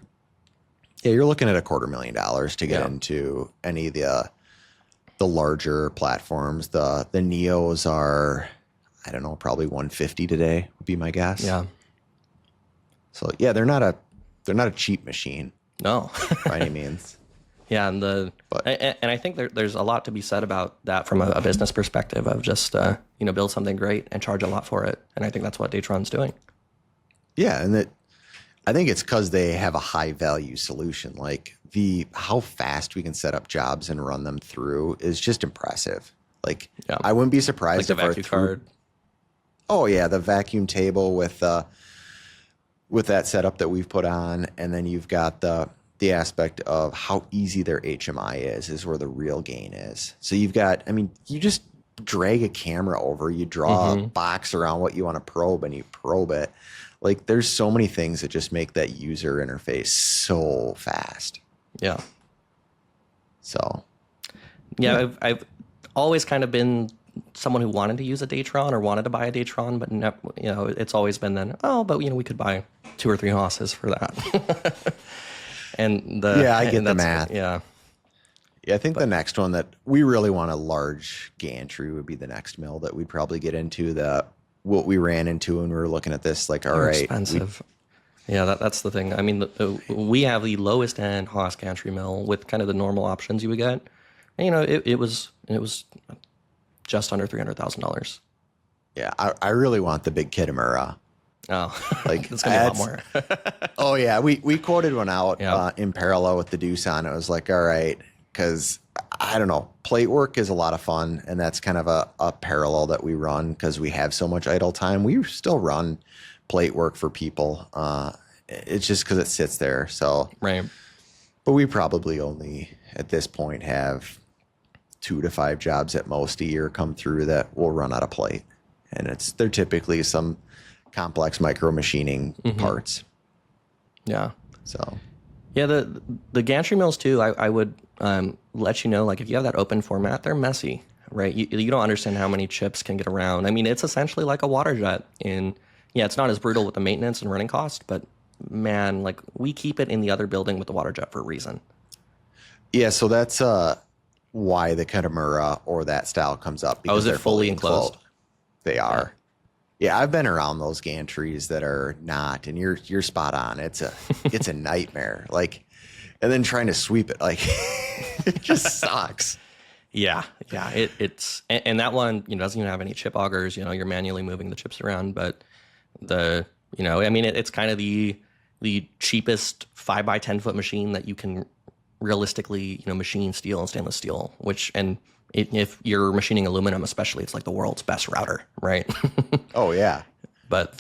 you're looking at $250,000 to get into any of the larger platforms. The Neos are, I don't know, probably 150 today would be my guess. Yeah. So yeah, they're not a cheap machine. No. By any means. Yeah, and I think there's a lot to be said about that from a business perspective of just build something great and charge a lot for it, and I think that's what Datron's doing. Yeah, and I think it's because they have a high value solution. Like how fast we can set up jobs and run them through is just impressive. Like I wouldn't be surprised like the vacuum card. Oh yeah, the vacuum table with that setup that we've put on, and then you've got the aspect of how easy their HMI is where the real gain is. So you've got, you just drag a camera over, you draw a box around what you want to probe, and you probe it. Like there's so many things that just make that user interface so fast. Yeah. So. Yeah, I've always kind of been someone who wanted to use a Datron or wanted to buy a Datron, but it's always been then, but we could buy 2 or 3 hosses for that. And I get the math. Yeah. Yeah, I think the next one that we really want a large gantry would be the next mill that we'd probably get into. What we ran into when we were looking at this, like, all right, expensive. Yeah, that's the thing. I mean, we have the lowest end Haas gantry mill with kind of the normal options you would get. And, it was just under $300,000. Yeah, I really want the big Kitamura. Oh, like it's gonna be a lot more. Oh yeah, we quoted one out in parallel with the Doosan. It was like, all right, because I don't know, plate work is a lot of fun, and that's kind of a parallel that we run because we have so much idle time. We still run plate work for people. It's just because it sits there. So right. But we probably only at this point have 2 to 5 jobs at most a year come through that will run out of plate, and they're typically some complex micro machining parts. Yeah. So. Yeah, the gantry mills too. I would let you know, like if you have that open format, they're messy, right? You don't understand how many chips can get around. I mean, it's essentially like a water jet. It's not as brutal with the maintenance and running cost, but man, like we keep it in the other building with the water jet for a reason. Yeah, so that's why the Kitamura or that style comes up. Because they're fully enclosed? They are. Yeah, I've been around those gantries that are not, and you're spot on. It's a nightmare. Like, and then trying to sweep it, like, it just sucks. Yeah. It's and that one, doesn't even have any chip augers. You're manually moving the chips around, but it's kind of the cheapest 5 by 10 foot machine that you can realistically, machine steel and stainless steel. If you're machining aluminum, especially, it's like the world's best router, right? Oh yeah. But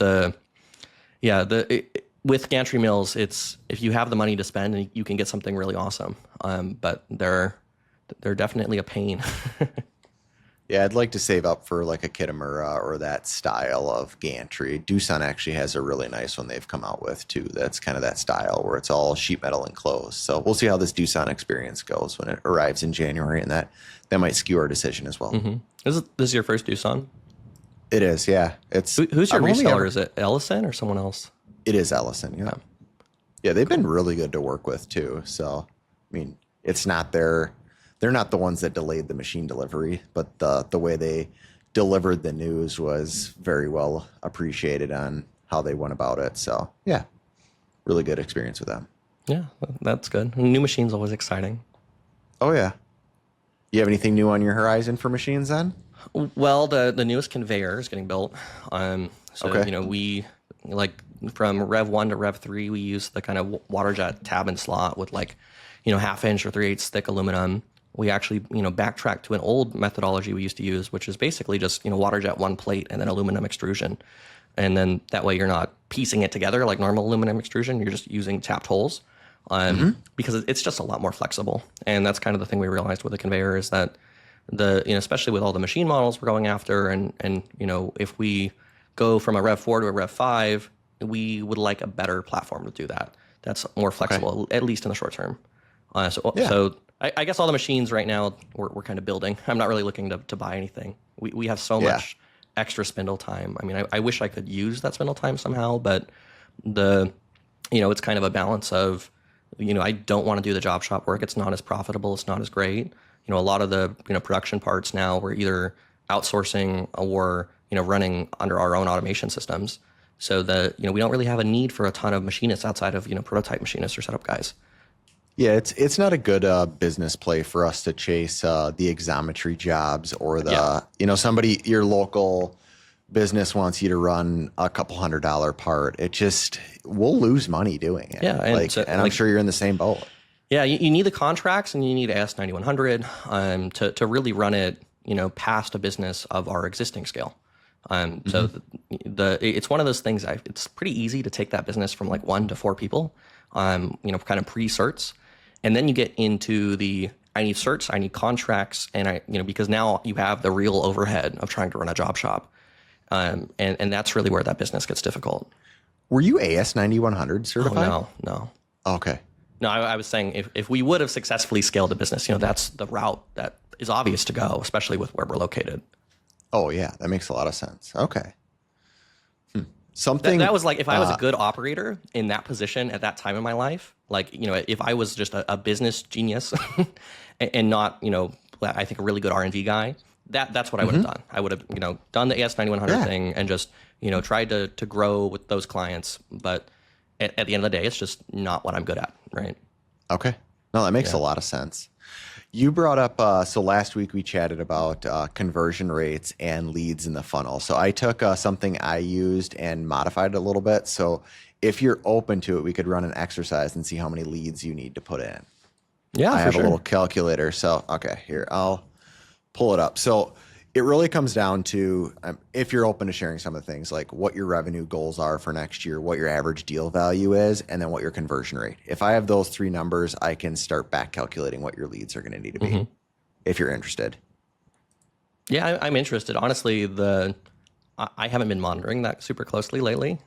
with gantry mills, it's if you have the money to spend, you can get something really awesome. But they're definitely a pain. Yeah, I'd like to save up for like a Kitamura or that style of gantry. Doosan actually has a really nice one they've come out with too. That's kind of that style where it's all sheet metal enclosed. So we'll see how this Doosan experience goes when it arrives in January, and that might skew our decision as well. Mm-hmm. Is this your first Doosan? It is, yeah. Who's your reseller? Is it Ellison or someone else? It is Ellison, yeah. Yeah, they've been really good to work with too. So, I mean, it's not they're not the ones that delayed the machine delivery, but the way they delivered the news was very well appreciated on how they went about it. So yeah, really good experience with them. Yeah, that's good. New machines always exciting. Oh yeah. You have anything new on your horizon for machines then? Well, the newest conveyor is getting built. So Okay. we like from Rev 1 to Rev 3, we use the kind of water jet tab and slot with like, 1/2 inch or 3/8 thick aluminum. We actually, backtrack to an old methodology we used to use, which is basically just, water jet one plate and then aluminum extrusion. And then that way you're not piecing it together like normal aluminum extrusion. You're just using tapped holes, because it's just a lot more flexible. And that's kind of the thing we realized with the conveyor is that especially with all the machine models we're going after, and if we go from a Rev 4 to a Rev 5, we would like a better platform to do that. That's more flexible, at least in the short term. So I guess all the machines right now we're kind of building. I'm not really looking to buy anything. We have so much extra spindle time. I mean, I wish I could use that spindle time somehow, but it's kind of a balance of, I don't want to do the job shop work. It's not as profitable. It's not as great. A lot of the production parts now we're either outsourcing or running under our own automation systems. So that we don't really have a need for a ton of machinists outside of prototype machinists or setup guys. Yeah, it's not a good business play for us to chase the exometry jobs or somebody, your local business wants you to run a couple $100 part. We'll lose money doing it. Yeah, and I'm sure you're in the same boat. Yeah, you need the contracts and you need AS9100 to really run it, past a business of our existing scale. So it's one of those things. It's pretty easy to take that business from like 1 to 4 people, kind of pre-certs, and then you get into I need certs, I need contracts, and because now you have the real overhead of trying to run a job shop, and that's really where that business gets difficult. Were you AS9100 certified? Oh, no. Okay. No, I was saying if we would have successfully scaled a business, that's the route that is obvious to go, especially with where we're located. Oh yeah, that makes a lot of sense. Okay. That was like if I was a good operator in that position at that time in my life, like, if I was just a business genius and not, I think a really good R&D guy, that's what I would have done. I would have, done the AS9100 thing and just, tried to grow with those clients. But at the end of the day, it's just not what I'm good at, right? Okay. No, that makes a lot of sense. You brought up, so last week we chatted about conversion rates and leads in the funnel. So I took something I used and modified it a little bit. So if you're open to it, we could run an exercise and see how many leads you need to put in. Yeah, I have a little calculator. So, okay, here, I'll pull it up. So it really comes down to, if you're open to sharing some of the things, like what your revenue goals are for next year, what your average deal value is, and then what your conversion rate. If I have those 3 numbers, I can start back calculating what your leads are going to need to be, if you're interested. Yeah, I'm interested. Honestly, I haven't been monitoring that super closely lately.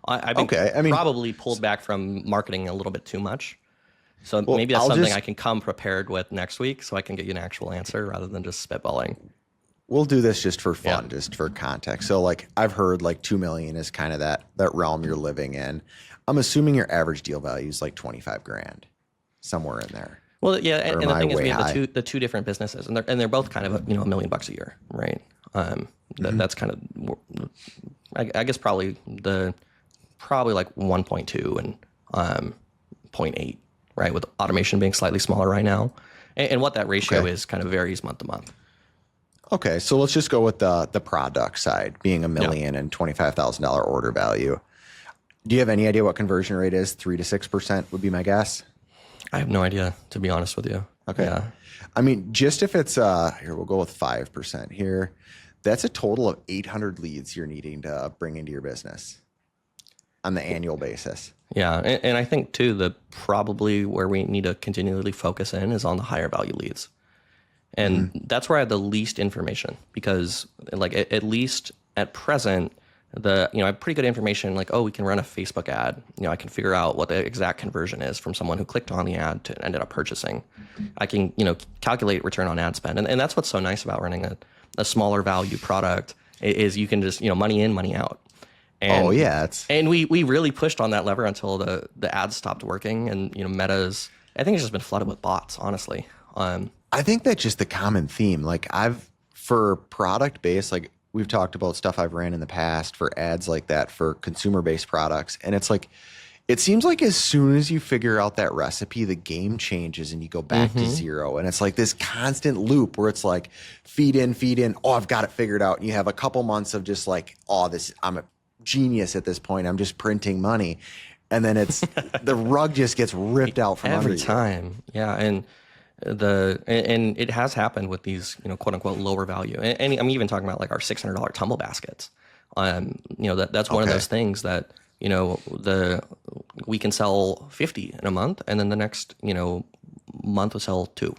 I've been probably pulled back from marketing a little bit too much. So maybe that's something I can come prepared with next week so I can get you an actual answer rather than just spitballing. We'll do this just for fun, just for context. So like I've heard like 2 million is kind of that realm you're living in. I'm assuming your average deal value is like 25 grand, somewhere in there. Well, yeah, and the thing is we have the two different businesses, and they're both kind of $1 million a year, right? That's kind of, I guess probably like 1.2 and 0.8, right? With automation being slightly smaller right now, and what that ratio is kind of varies month to month. Okay, so let's just go with the product side, being $1 million and $25,000 order value. Do you have any idea what conversion rate is? 3 to 6% would be my guess. I have no idea, to be honest with you. Okay. Yeah. I mean, just if it's here, we'll go with 5% here. That's a total of 800 leads you're needing to bring into your business on the annual basis. Yeah, and I think too that probably where we need to continually focus in is on the higher value leads. And that's where I have the least information, because like at least at present, I have pretty good information, like, we can run a Facebook ad. I can figure out what the exact conversion is from someone who clicked on the ad to ended up purchasing. I can, calculate return on ad spend. And that's what's so nice about running a smaller value product is you can just, money in, money out. And, and we really pushed on that lever until the ads stopped working, and, Meta's, I think it's just been flooded with bots, honestly. I think that's just the common theme. Like for product based, like we've talked about stuff I've ran in the past for ads like that for consumer-based products, and it's like it seems like as soon as you figure out that recipe, the game changes and you go back to zero. And it's like this constant loop where it's like feed in, feed in. Oh, I've got it figured out. And you have a couple months of just like, oh, I'm a genius at this point. I'm just printing money. And then it's the rug just gets ripped out from every under you. time. Yeah. And it has happened with these, quote unquote lower value. And I'm even talking about like our $600 tumble baskets. That's one of those things that, we can sell 50 in a month, and then the next, month we'll sell 2.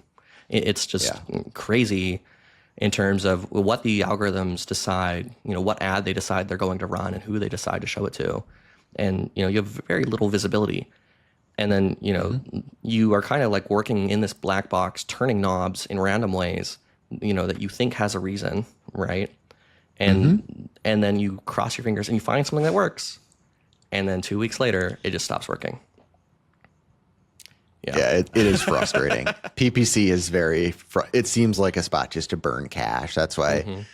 It's just crazy in terms of what the algorithms decide, what ad they decide they're going to run and who they decide to show it to. And, you have very little visibility. And then, you are kind of like working in this black box, turning knobs in random ways, that you think has a reason, right? And then you cross your fingers and you find something that works. And then 2 weeks later, it just stops working. Yeah, it is frustrating. PPC is it seems like a spot just to burn cash. That's why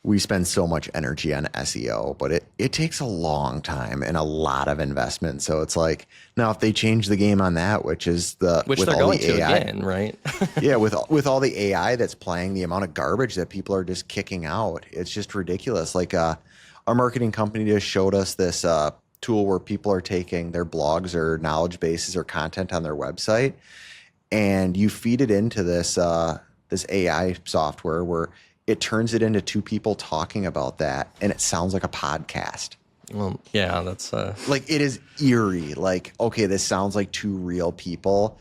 we spend so much energy on SEO, but it takes a long time and a lot of investment. So it's like, now if they change the game on that, which they're going to again, right? Yeah, with all the AI that's playing, the amount of garbage that people are just kicking out, it's just ridiculous. Like our marketing company just showed us this tool where people are taking their blogs or knowledge bases or content on their website, and you feed it into this AI software where it turns it into 2 people talking about that, and it sounds like a podcast. Well, yeah, that's like, it is eerie. Like, okay, this sounds like 2 real people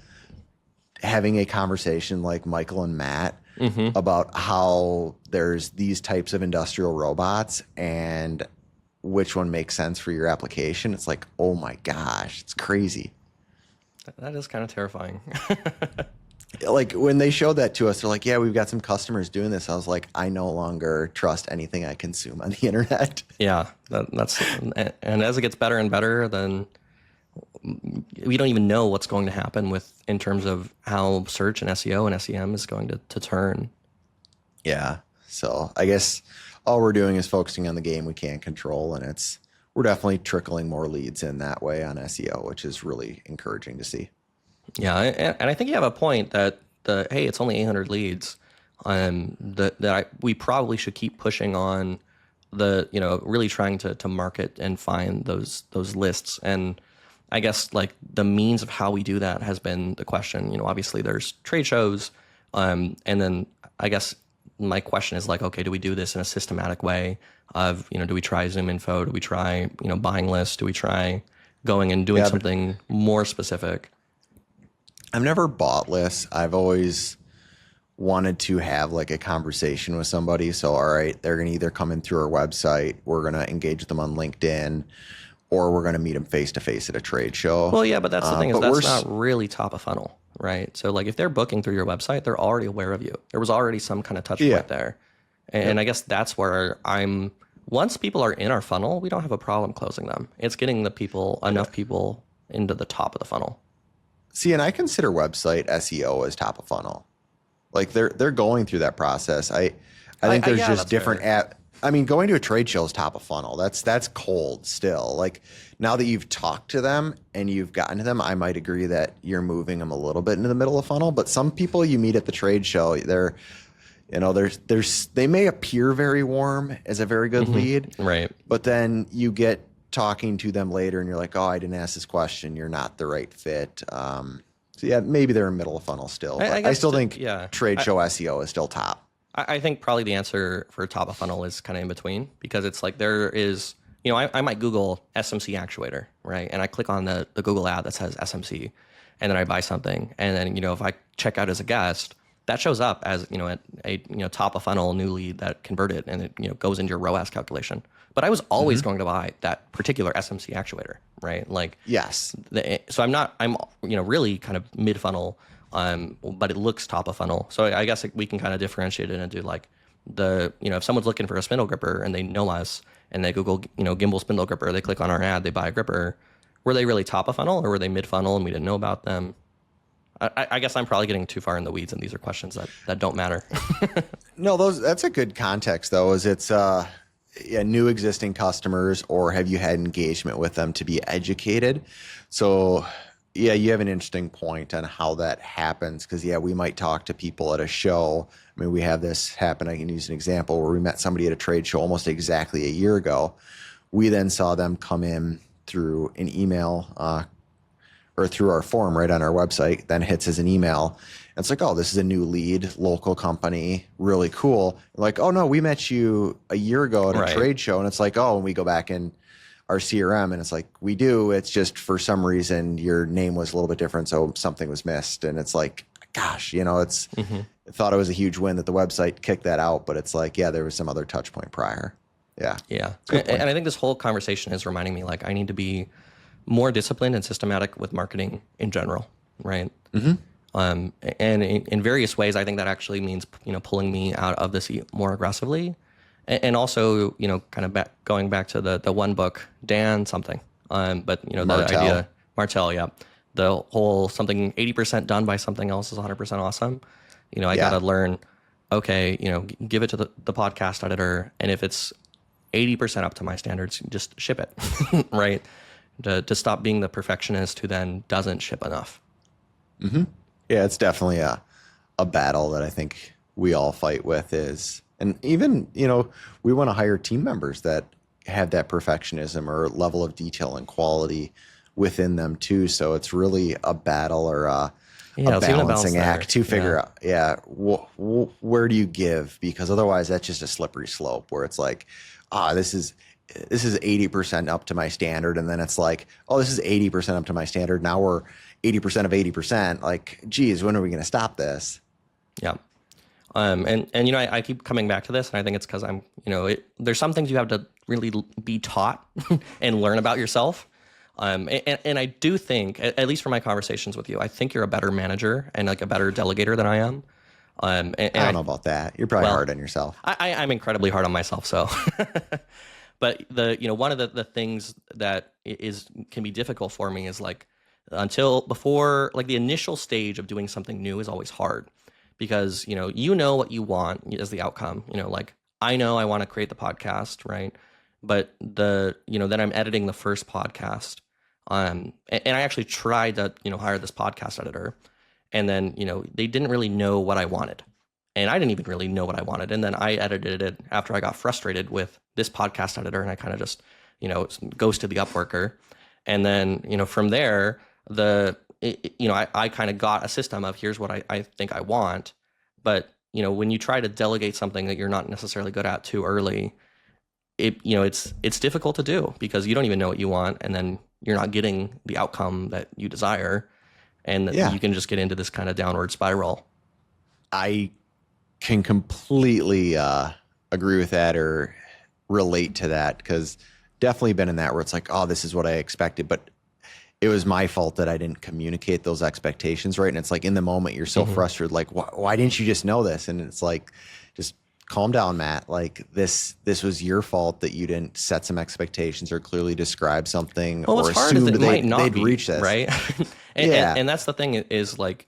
having a conversation like Michael and Matt about how there's these types of industrial robots and which one makes sense for your application. It's like, oh my gosh, it's crazy. That is kind of terrifying. Like when they showed that to us, they're like, yeah, we've got some customers doing this. I was like, I no longer trust anything I consume on the internet. Yeah, that's and as it gets better and better, then we don't even know what's going to happen in terms of how search and SEO and SEM is going to turn. Yeah. So I guess all we're doing is focusing on the game we can't control, and we're definitely trickling more leads in that way on SEO, which is really encouraging to see. Yeah, and I think you have a point that hey, it's only 800 leads, we probably should keep pushing on really trying to market and find those lists. And I guess like the means of how we do that has been the question. Obviously there's trade shows, and then I guess my question is like, okay, do we do this in a systematic way of, do we try Zoom info? Do we try, buying lists? Do we try going and doing something more specific? I've never bought lists. I've always wanted to have like a conversation with somebody. So, all right, they're going to either come in through our website, we're going to engage them on LinkedIn, or we're going to meet them face to face at a trade show. Well, yeah, but that's the thing is that's not really top of funnel, right? So like if they're booking through your website, they're already aware of you. There was already some kind of touch point there. And I guess that's where once people are in our funnel, we don't have a problem closing them. It's getting enough people into the top of the funnel. See, and I consider website SEO as top of funnel. Like they're going through that process. I think there's just different going to a trade show is top of funnel. That's cold still. Like now that you've talked to them and you've gotten to them, I might agree that you're moving them a little bit into the middle of funnel. But some people you meet at the trade show, they may appear very warm as a very good lead, right? But then you get talking to them later and you're like, oh, I didn't ask this question. You're not the right fit. So yeah, maybe they're in middle of funnel still. But I still think trade show SEO is still top. I think probably the answer for top of funnel is kind of in between, because it's like there is, I might Google SMC actuator, right? And I click on the Google ad that says SMC, and then I buy something. And then, if I check out as a guest, that shows up as, a top of funnel new lead that converted, and it, goes into your ROAS calculation. But I was always going to buy that particular SMC actuator, right? Like, yes. So I'm really kind of mid funnel, but it looks top of funnel. So I guess we can kind of differentiate it and do like if someone's looking for a spindle gripper and they know us and they Google, gimbal spindle gripper, they click on our ad, they buy a gripper. Were they really top of funnel, or were they mid funnel and we didn't know about them? I guess I'm probably getting too far in the weeds, and these are questions that don't matter. No, that's a good context though. Is it's yeah, new existing customers, or have you had engagement with them to be educated? So yeah, you have an interesting point on how that happens because yeah, we might talk to people at a show. I mean, we have this happen. I can use an example where we met somebody at a trade show almost exactly a year ago. We then saw them come in through an email or through our form right on our website, then hits as an email. And it's like, oh, this is a new lead, local company, really cool. Like, oh no, we met you a year ago at a Right. trade show. And it's like, oh, and we go back in our CRM and it's like, we do. It's just for some reason your name was a little bit different. So something was missed. And it's like, gosh, you know, it's, I thought it was a huge win that the website kicked that out, but it's like, yeah, there was some other touch point prior. Yeah. Yeah. And I think this whole conversation is reminding me like I need to be more disciplined and systematic with marketing in general, right? And in various ways, I think that actually means, pulling me out of this more aggressively. And also, kind of going back to the one book, Dan something. But, the Martell. idea, Martell, yeah. The whole something 80% done by something else is 100% awesome. I got to learn, okay, give it to the podcast editor. And if it's 80% up to my standards, just ship it, right? To stop being the perfectionist who then doesn't ship enough. Yeah, it's definitely a battle that I think we all fight with is, and even, we want to hire team members that have that perfectionism or level of detail and quality within them too. So it's really a battle or a balancing act to figure out, where do you give? Because otherwise that's just a slippery slope where it's like, this is 80% up to my standard. And then it's like, oh, this is 80% up to my standard. Now we're 80% of 80%. Like, geez, when are we going to stop this? Yeah. And I keep coming back to this, and I think it's because I'm, there's some things you have to really be taught and learn about yourself. And I do think, at least from my conversations with you, I think you're a better manager and like a better delegator than I am. And I don't know about that. You're probably hard on yourself. I'm incredibly hard on myself. So, but one of the things that can be difficult for me is like, before the initial stage of doing something new is always hard because, you know what you want as the outcome, like I know I want to create the podcast, right? But then I'm editing the first podcast. And I actually tried to, hire this podcast editor and then, they didn't really know what I wanted and I didn't even really know what I wanted. And then I edited it after I got frustrated with this podcast editor and I kind of just, ghosted the Upworker. And then, from there, I kind of got a system of here's what I think I want. But, when you try to delegate something that you're not necessarily good at too early, it's difficult to do because you don't even know what you want. And then you're not getting the outcome that you desire. And you can just get into this kind of downward spiral. I can completely agree with that or relate to that because definitely been in that where it's like, oh, this is what I expected. But it was my fault that I didn't communicate those expectations right. And it's like in the moment you're so frustrated, like, why didn't you just know this? And it's like, just calm down, Matt. Like this was your fault that you didn't set some expectations or clearly describe something or assume they'd reach this. Right. And that's the thing is like,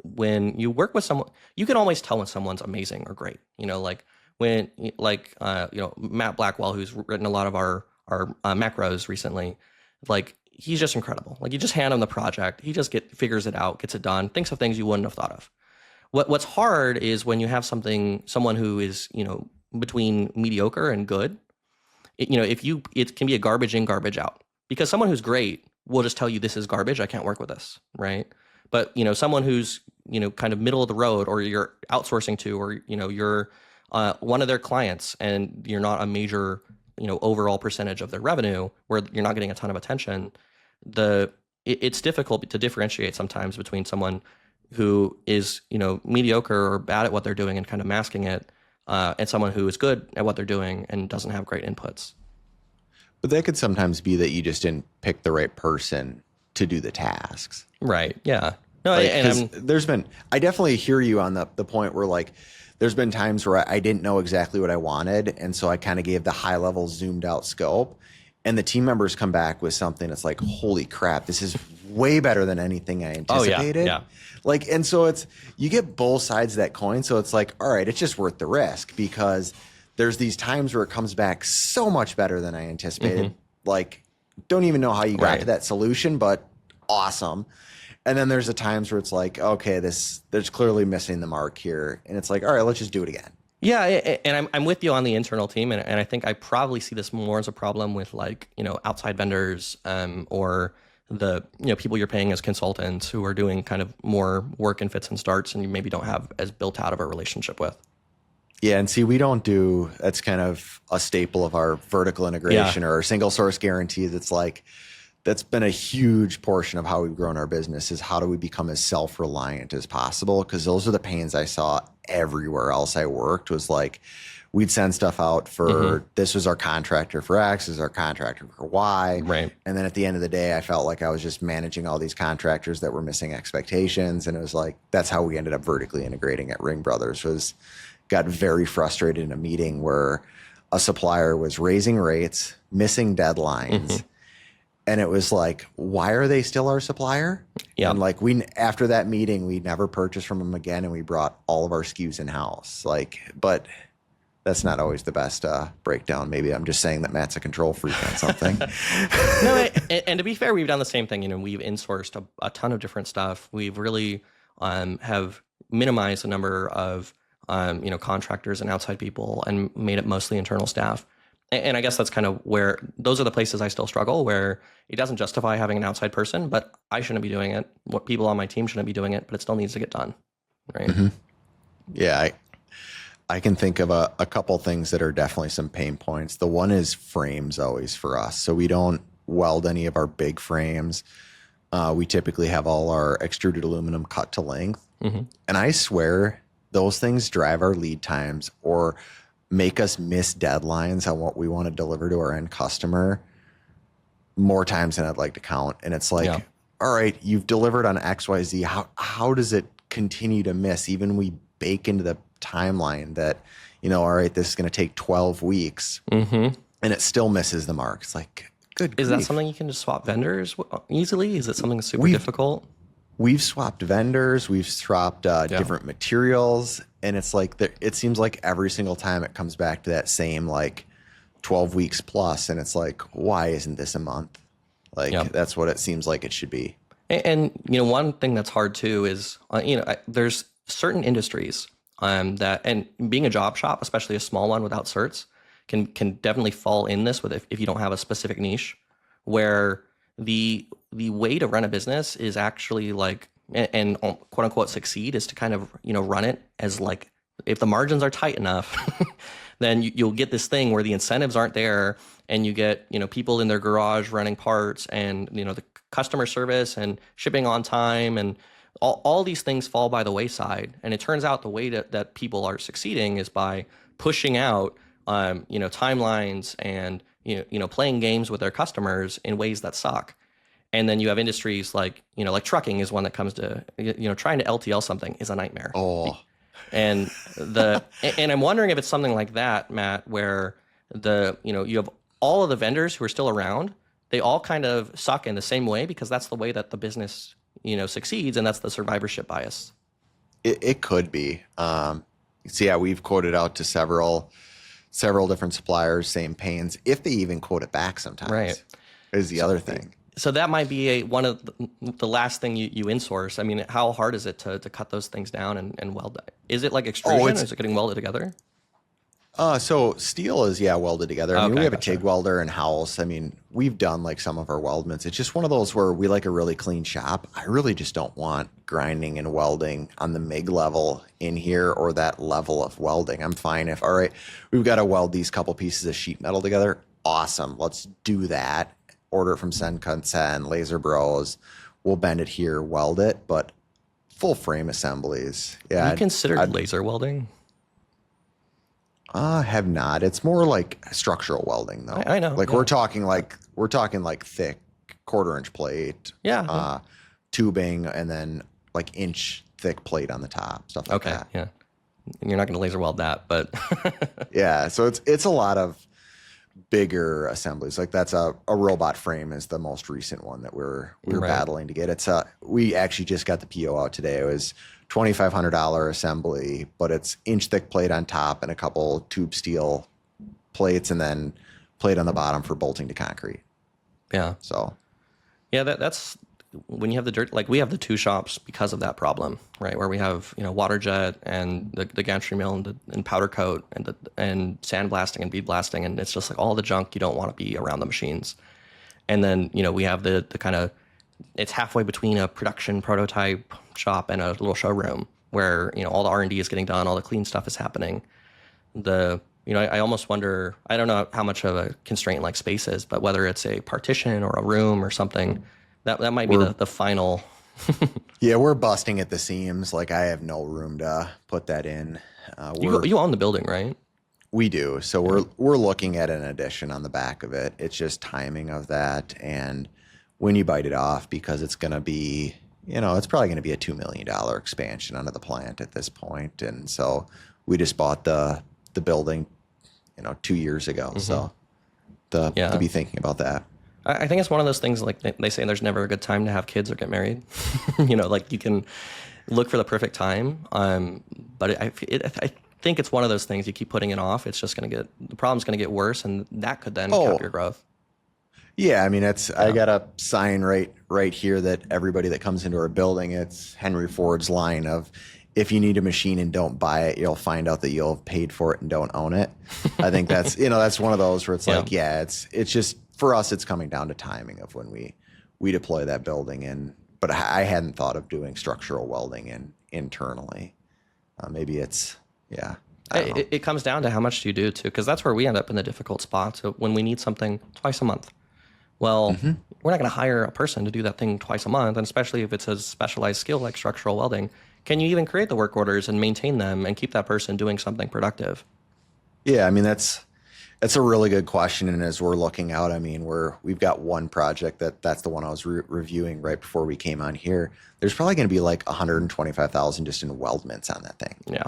when you work with someone, you can always tell when someone's amazing or great, like when Matt Blackwell, who's written a lot of our macros recently, like he's just incredible. Like you just hand him the project. He just figures it out, gets it done, thinks of things you wouldn't have thought of. What's hard is when you have someone who is, between mediocre and good, it can be a garbage in, garbage out because someone who's great will just tell you this is garbage. I can't work with this. Right. But, someone who's, kind of middle of the road or you're outsourcing to, or, you're one of their clients and you're not a major, overall percentage of their revenue where you're not getting a ton of attention. It's difficult to differentiate sometimes between someone who is, mediocre or bad at what they're doing and kind of masking it, and someone who is good at what they're doing and doesn't have great inputs. But that could sometimes be that you just didn't pick the right person to do the tasks. Right. Yeah. No, I definitely hear you on the point where like, there's been times where I didn't know exactly what I wanted. And so I kind of gave the high level zoomed out scope and the team members come back with something that's like, holy crap, this is way better than anything I Oh yeah, anticipated. yeah. Like, and so you get both sides of that coin. So it's like, all right, it's just worth the risk because there's these times where it comes back so much better than I anticipated. Like, don't even know how you got Right. to that solution, but awesome. And then there's the times where it's like, okay, there's clearly missing the mark here. And it's like, all right, let's just do it again. Yeah, and I'm with you on the internal team, and I think I probably see this more as a problem with like outside vendors, or the people you're paying as consultants who are doing kind of more work in fits and starts, and you maybe don't have as built out of a relationship with. Yeah, and see, we don't do that's kind of a staple of our vertical integration or our single source guarantees. It's like that's been a huge portion of how we've grown our business is how do we become as self-reliant as possible? Because those are the pains I saw everywhere else I worked was like we'd send stuff out for this was our contractor for X, this is our contractor for Y. Right. And then at the end of the day, I felt like I was just managing all these contractors that were missing expectations. And it was like, that's how we ended up vertically integrating at Ring Brothers was got very frustrated in a meeting where a supplier was raising rates, missing deadlines. And it was like, why are they still our supplier? Yeah. And like after that meeting, we never purchased from them again, and we brought all of our SKUs in house. Like, but that's not always the best breakdown. Maybe I'm just saying that Matt's a control freak on something. No, and to be fair, we've done the same thing. We've insourced a ton of different stuff. We've really have minimized the number of contractors and outside people, and made it mostly internal staff. And I guess that's kind of where those are the places I still struggle, where it doesn't justify having an outside person, but I shouldn't be doing it. What people on my team shouldn't be doing it, but it still needs to get done. Right. Yeah. I can think of a couple things that are definitely some pain points. The one is frames always for us. So we don't weld any of our big frames. We typically have all our extruded aluminum cut to length. And I swear those things drive our lead times or make us miss deadlines on what we want to deliver to our end customer more times than I'd like to count. And it's like, all right, you've delivered on XYZ. How does it continue to miss? Even we bake into the timeline that, all right, this is going to take 12 weeks and it still misses the mark. It's like, good grief. Is that something you can just swap vendors easily? Is it something super difficult? We've swapped vendors. We've swapped different materials. And it's like, it seems like every single time it comes back to that same like 12 weeks plus. And it's like, why isn't this a month? Like, that's what it seems like it should be. And one thing that's hard too is, there's certain industries that, and being a job shop, especially a small one without certs, can definitely fall in this with if you don't have a specific niche, where the way to run a business is actually like, and quote unquote succeed is to kind of, run it as like, if the margins are tight enough, then you'll get this thing where the incentives aren't there, and you get, people in their garage running parts, and, the customer service and shipping on time, and all these things fall by the wayside. And it turns out the way that people are succeeding is by pushing out, timelines and, playing games with their customers in ways that suck. And then you have industries like, like trucking is one that comes to, trying to LTL something is a nightmare. Oh, and and I'm wondering if it's something like that, Matt, where you have all of the vendors who are still around, they all kind of suck in the same way because that's the way that the business, succeeds. And that's the survivorship bias. it could be. So yeah, we've quoted out to several different suppliers, same pains, if they even quote it back sometimes. Right. Is the other thing. So that might be one of the last thing you insource. I mean, how hard is it to cut those things down and weld that? Is it like extrusion, or is it getting welded together? So steel is, welded together. I mean, Okay, we have gotcha. a TIG welder in house. I mean, we've done like some of our weldments. It's just one of those where we like a really clean shop. I really just don't want grinding and welding on the MIG level in here or that level of welding. I'm fine if, all right, we've got to weld these couple pieces of sheet metal together. Awesome. Let's do that. Order it from Sen, Laser Bros. We'll bend it here, weld it, but full frame assemblies. Yeah. You considered laser welding? Have not. It's more like structural welding though. I know. Like we're talking like thick 1/4 inch plate. Yeah. Tubing and then like inch thick plate on the top, stuff like that. Yeah. You're not going to laser weld that, but Yeah. So it's a lot of bigger assemblies. Like that's a robot frame is the most recent one that we're Right. battling to get. It's we actually just got the PO out today. It was $2,500 assembly, but it's inch thick plate on top and a couple tube steel plates and then plate on the bottom for bolting to concrete. Yeah. So Yeah, that's when you have the dirt, like we have the two shops because of that problem, right? Where we have, water jet and the gantry mill and powder coat and sandblasting and bead blasting. And it's just like all the junk you don't want to be around the machines. And then, we have the kind of, it's halfway between a production prototype shop and a little showroom where, all the R&D is getting done, all the clean stuff is happening. I almost wonder, I don't know how much of a constraint like space is, but whether it's a partition or a room or something, that might be the final. yeah, we're busting at the seams. Like I have no room to put that in. You own the building, right? We do. So we're looking at an addition on the back of it. It's just timing of that and when you bite it off because it's going to be, it's probably going to be a $2 million expansion onto the plant at this point. And so we just bought the building, 2 years ago. So to be thinking about that. I think it's one of those things like they say there's never a good time to have kids or get married. Like you can look for the perfect time. But I think it's one of those things you keep putting it off. It's just the problem's going to get worse and that could then cap your growth. Yeah. I mean, I got a sign right here that everybody that comes into our building, it's Henry Ford's line of, if you need a machine and don't buy it, you'll find out that you'll have paid for it and don't own it. I think that's, that's one of those where it's like, it's just, for us, it's coming down to timing of when we deploy that building in. But I hadn't thought of doing structural welding internally. Maybe it's, It comes down to how much do you do too, because that's where we end up in the difficult spot. So when we need something twice a month, well, we're not going to hire a person to do that thing twice a month, and especially if it's a specialized skill like structural welding. Can you even create the work orders and maintain them and keep that person doing something productive? Yeah, I mean that's a really good question. And as we're looking out, I mean we've got one project that's the one I was reviewing right before we came on here. There's probably going to be like 125,000 just in weldments on that thing. Yeah.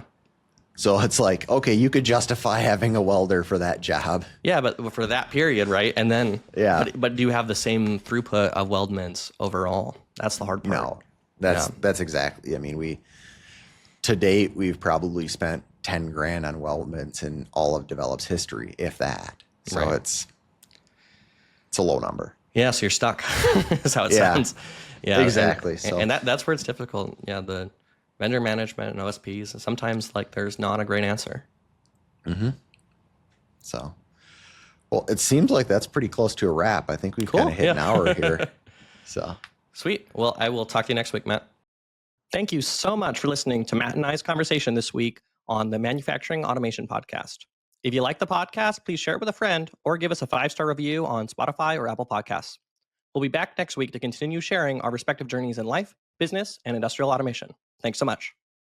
So it's like, okay, you could justify having a welder for that job. Yeah, but for that period, right? And then, but do you have the same throughput of weldments overall? That's the hard part. No, that's exactly. I mean, to date, we've probably spent 10 grand on weldments in all of Develop's history, if that. So it's a low number. Yeah, so you're stuck is how it sounds. Yeah, exactly. And that's where it's difficult. Yeah, the vendor management and OSPs, and sometimes like there's not a great answer. So, well, it seems like that's pretty close to a wrap. I think we've kind of hit an hour here. So sweet. Well, I will talk to you next week, Matt. Thank you so much for listening to Matt and I's conversation this week on the Manufacturing Automation Podcast. If you like the podcast, please share it with a friend or give us a 5-star review on Spotify or Apple Podcasts. We'll be back next week to continue sharing our respective journeys in life, business, and industrial automation. Thanks so much.